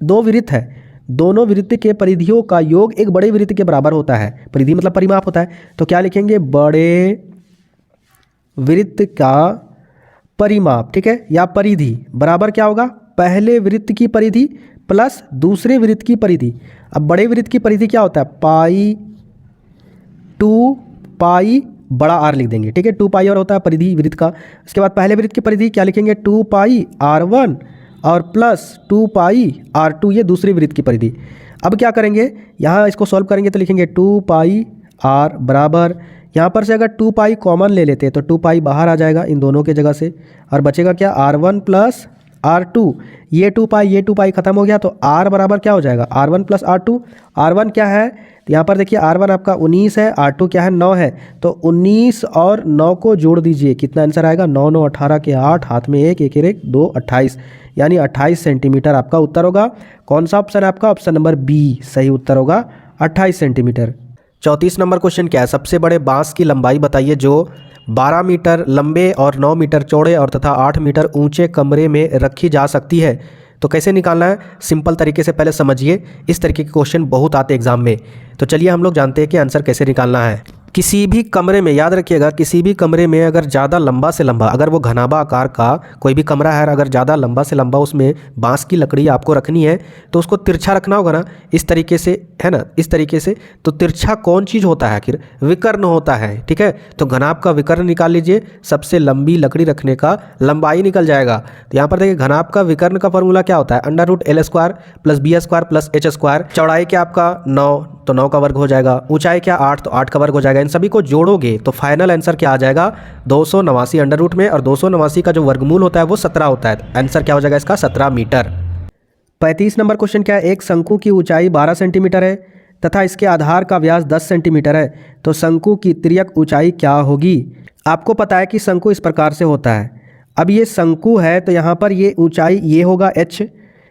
दो वृत्त है, दोनों वृत्त के परिधियों का योग एक बड़े वृत्त के बराबर होता है। परिधि मतलब परिमाप होता है, तो क्या लिखेंगे, बड़े वृत्त का परिमाप, ठीक है, या परिधि बराबर क्या होगा, पहले वृत्त की परिधि प्लस दूसरे वृत्त की परिधि। अब बड़े वृत्त की परिधि क्या होता है, पाई 2 पाई बड़ा R लिख देंगे, ठीक है। 2 पाई और होता है परिधि वृत्त का। इसके बाद पहले वृत्त की परिधि क्या लिखेंगे, 2 पाई R1 और प्लस 2 पाई R2, ये दूसरे वृत्त की परिधि। अब क्या करेंगे, यहाँ इसको सॉल्व करेंगे तो लिखेंगे 2 पाई R बराबर, यहाँ पर से अगर 2 पाई कॉमन ले लेते हैं तो 2 पाई बाहर आ जाएगा इन दोनों के जगह से, और बचेगा क्या R1 प्लस R2। ये 2 पाई खत्म हो गया तो R बराबर क्या हो जाएगा, R1 प्लस R2। R1 क्या है, तो यहाँ पर देखिए R1 आपका 19 है, R2 क्या है 9 है, तो 19 और 9 को जोड़ दीजिए, कितना आंसर आएगा, 9 9 18 के 8, हाथ में 1 1 1 2 28, यानी 28 सेंटीमीटर आपका उत्तर होगा। कौन सा ऑप्शन है आपका, ऑप्शन नंबर बी सही उत्तर होगा, 28 सेंटीमीटर। 34 नंबर क्वेश्चन क्या है, सबसे बड़े बांस की लंबाई बताइए जो 12 मीटर लंबे और 9 मीटर चौड़े और तथा 8 मीटर ऊंचे कमरे में रखी जा सकती है। तो कैसे निकालना है, सिंपल तरीके से पहले समझिए, इस तरीके के क्वेश्चन बहुत आते हैं एग्जाम में। तो चलिए हम लोग जानते हैं कि आंसर कैसे निकालना है। किसी भी कमरे में, याद रखिएगा, किसी भी कमरे में अगर ज़्यादा लंबा से लंबा, अगर वो घनाभा आकार का कोई भी कमरा है, अगर ज़्यादा लंबा से लंबा उसमें बांस की लकड़ी आपको रखनी है तो उसको तिरछा रखना होगा ना, इस तरीके से, है ना, इस तरीके से। तो तिरछा कौन चीज़ होता है आखिर, विकर्ण होता है, ठीक है। तो घनाभ का विकर्ण निकाल लीजिए, सबसे लंबी लकड़ी रखने का लंबाई निकल जाएगा। तो यहाँ पर देखिए घनाभ का विकर्ण का फॉर्मूला क्या होता है, √L² plus B² plus H²। चौड़ाई क्या आपका 9, तो 9 का वर्ग हो जाएगा, ऊंचाई क्या 8, तो 8 का वर्ग हो जाएगा। इन सभी को जोड़ोगे तो फाइनल आंसर क्या आ जाएगा, 289 अंडर में, और 289 का जो वर्गमूल होता है वो 17 होता है। आंसर क्या हो जाएगा इसका, 17 मीटर। 35 नंबर क्वेश्चन क्या है, एक शंकु की ऊंचाई 12 सेंटीमीटर है तथा इसके आधार का व्यास 10 सेंटीमीटर है, तो शंकु की तिर्यक ऊंचाई क्या होगी। आपको पता है कि शंकु इस प्रकार से होता है। अब ये शंकु है तो यहाँ पर ये ऊंचाई ये होगा h,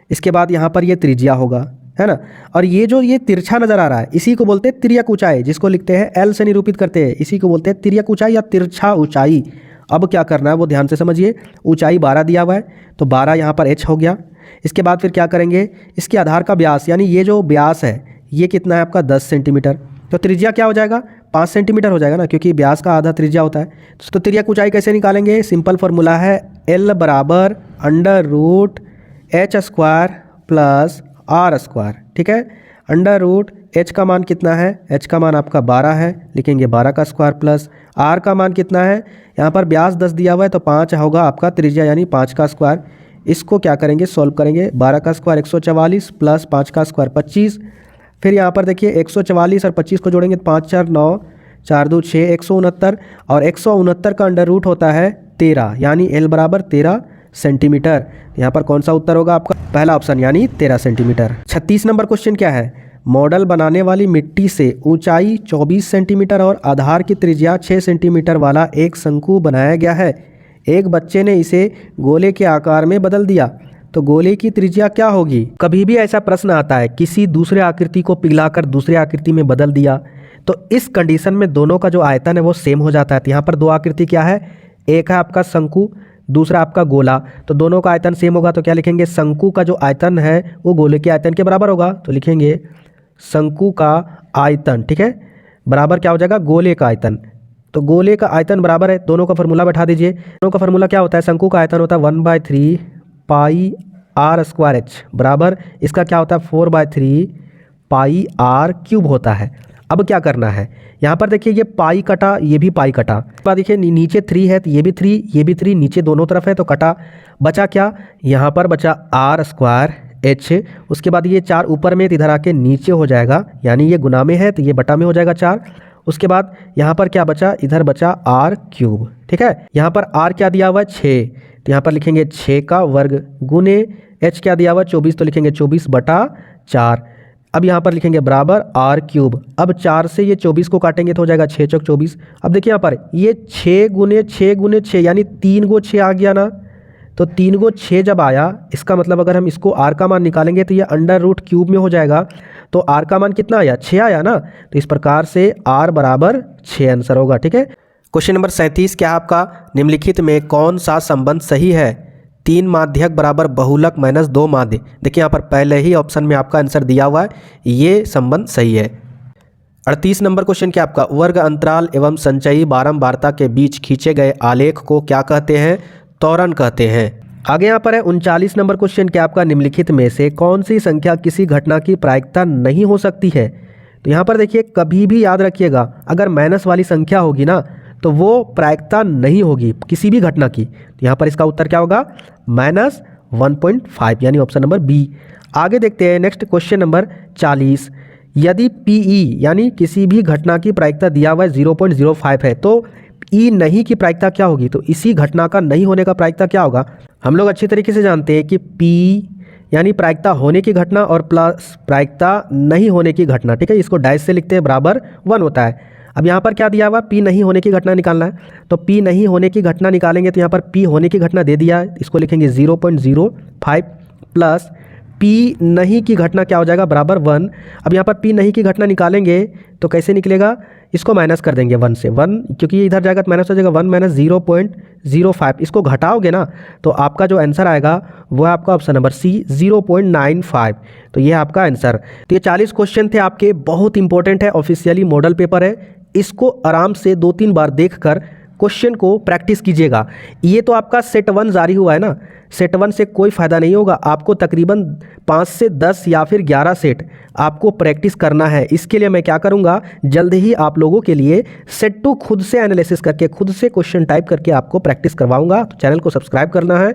इसके बाद यहाँ पर ये त्रिज्या होगा, है ना, और ये जो ये तिरछा नजर आ रहा है इसी को बोलते हैं तिर्यक ऊंचाई, जिसको लिखते हैं L से निरूपित करते हैं, इसी को बोलते हैं तिर्यक ऊंचाई या तिरछा ऊंचाई। अब क्या करना है वो ध्यान से समझिए, ऊंचाई 12 दिया हुआ है तो 12 यहाँ पर h हो गया। इसके बाद फिर क्या करेंगे, इसके आधार का व्यास, यानी ये जो व्यास है ये कितना है आपका 10 सेंटीमीटर, तो त्रिज्या क्या हो जाएगा 5 सेंटीमीटर हो जाएगा ना, क्योंकि व्यास का आधा त्रिज्या होता है। तो तिर्यक ऊंचाई कैसे निकालेंगे, सिंपल फॉर्मूला है L बराबर √H² प्लस R², ठीक है। √H का मान कितना है, H का मान आपका 12 है, लिखेंगे 12 का स्क्वायर, प्लस R का मान कितना है, यहाँ पर व्यास 10 दिया हुआ है तो 5 होगा आपका त्रिज्या, यानी 5 का स्क्वायर। इसको क्या करेंगे, सॉल्व करेंगे, 12 का स्क्वायर 144 प्लस 5 का स्क्वायर 25। फिर यहाँ पर देखिए 144 और 25 को जोड़ेंगे तो 5 4 9, 4 2 6, 169, और 169 का अंडर रूट होता है 13, यानी L बराबर 13 सेंटीमीटर। यहाँ पर कौन सा उत्तर होगा आपका, पहला ऑप्शन यानी 13 सेंटीमीटर। 36 नंबर क्वेश्चन क्या है, मॉडल बनाने वाली मिट्टी से ऊंचाई 24 सेंटीमीटर और आधार की त्रिज्या 6 सेंटीमीटर वाला एक शंकु बनाया गया है। एक बच्चे ने इसे गोले के आकार में बदल दिया, तो गोले की त्रिज्या क्या होगी। कभी भी ऐसा प्रश्न आता है, किसी दूसरे आकृति को पिघलाकर दूसरे आकृति में बदल दिया, तो इस कंडीशन में दोनों का जो आयतन है वो सेम हो जाता है। तो यहाँ पर दो आकृति क्या है, एक है आपका शंकु, दूसरा आपका गोला, तो दोनों का आयतन सेम होगा। तो क्या लिखेंगे, शंकु का जो आयतन है वो गोले के आयतन के बराबर होगा, तो लिखेंगे शंकु का आयतन, ठीक है, बराबर क्या हो जाएगा, गोले का आयतन। तो गोले का आयतन बराबर है, दोनों का फॉर्मूला बैठा दीजिए। दोनों का फॉर्मूला क्या होता है, शंकु का आयतन होता है 1/3 पाई r² बराबर इसका क्या होता है 4/3 पाई r³ होता है। अब क्या करना है, यहाँ पर देखिए ये पाई कटा, ये भी पाई कटा, बाद देखिए नीचे 3 है तो ये भी 3, ये भी 3, नीचे दोनों तरफ है तो कटा, बचा क्या, यहाँ पर बचा r² h, उसके बाद ये 4 ऊपर में तो इधर आके नीचे हो जाएगा, यानी ये गुना में है तो ये बटा में हो जाएगा 4। उसके बाद यहाँ पर क्या बचा, इधर बचा r³, ठीक है। यहाँ पर r क्या दिया हुआ है 6, तो यहाँ पर लिखेंगे 6 का वर्ग गुने h क्या दिया हुआ है 24, तो लिखेंगे 24/4। अब यहाँ पर लिखेंगे बराबर r³। अब 4 से ये 24 को काटेंगे तो हो जाएगा 6 चौक 24। अब देखिए यहाँ पर ये 6 गुने 6 गुने 6 यानी 3 गो 6 आ गया ना, तो 3 गो 6 जब आया, इसका मतलब अगर हम इसको r का मान निकालेंगे तो ये √³ में हो जाएगा। तो r का मान कितना आया 6 आया ना, तो इस प्रकार से r बराबर 6 आंसर होगा, ठीक है। क्वेश्चन नंबर 37 क्या आपका, निम्नलिखित में कौन सा संबंध सही है, 3 माध्यक बराबर बहुलक माइनस 2 माध्य। देखिए यहाँ पर पहले ही ऑप्शन में आपका आंसर दिया हुआ है, ये संबंध सही है। 38 नंबर क्वेश्चन क्या आपका, वर्ग अंतराल एवं संचयी बारंबारता के बीच खींचे गए आलेख को क्या कहते हैं, त्वरण कहते हैं। आगे यहाँ पर है 39 नंबर क्वेश्चन क्या आपका, निम्नलिखित में से कौन सी संख्या किसी घटना की प्रायिकता नहीं हो सकती है। तो यहाँ पर देखिए कभी भी याद रखिएगा, अगर माइनस वाली संख्या होगी ना तो वो प्रायिकता नहीं होगी किसी भी घटना की। तो यहाँ पर इसका उत्तर क्या होगा, -1.5, यानी ऑप्शन नंबर बी। आगे देखते हैं नेक्स्ट क्वेश्चन नंबर 40 यदि PE यानी किसी भी घटना की प्रायिकता दिया हुआ है 0.05 है, तो E नहीं की प्रायिकता क्या होगी? तो इसी घटना का नहीं होने का प्रायिकता क्या होगा? हम लोग अच्छी तरीके से जानते हैं कि P यानी प्रायिकता होने की घटना और प्लस प्रायिकता नहीं होने की घटना, ठीक है, इसको डैश से लिखते हैं, बराबर 1 होता है। अब यहाँ पर क्या दिया हुआ? P नहीं होने की घटना निकालना है, तो P नहीं होने की घटना निकालेंगे तो यहाँ पर P होने की घटना दे दिया है, इसको लिखेंगे 0.05 प्लस P नहीं की घटना क्या हो जाएगा? बराबर 1। अब यहाँ पर P नहीं की घटना निकालेंगे तो कैसे निकलेगा? इसको माइनस कर देंगे 1 से, 1 क्योंकि ये इधर जाएगा तो माइनस हो जाएगा, 1 माइनस 0.05, इसको घटाओगे ना तो आपका जो आंसर आएगा वो है आपका ऑप्शन नंबर सी 0.95। तो ये है आपका आंसर। तो ये 40 क्वेश्चन थे आपके, बहुत इंपॉर्टेंट है, ऑफिशियली मॉडल पेपर है। इसको आराम से 2-3 बार देखकर क्वेश्चन को प्रैक्टिस कीजिएगा। ये तो आपका सेट 1 जारी हुआ है ना, सेट 1 से कोई फ़ायदा नहीं होगा, आपको तकरीबन 5 से 10 या फिर 11 सेट आपको प्रैक्टिस करना है। इसके लिए मैं क्या करूँगा, जल्द ही आप लोगों के लिए सेट 2 खुद से एनालिसिस करके, खुद से क्वेश्चन टाइप करके आपको प्रैक्टिस करवाऊँगा। तो चैनल को सब्सक्राइब करना है।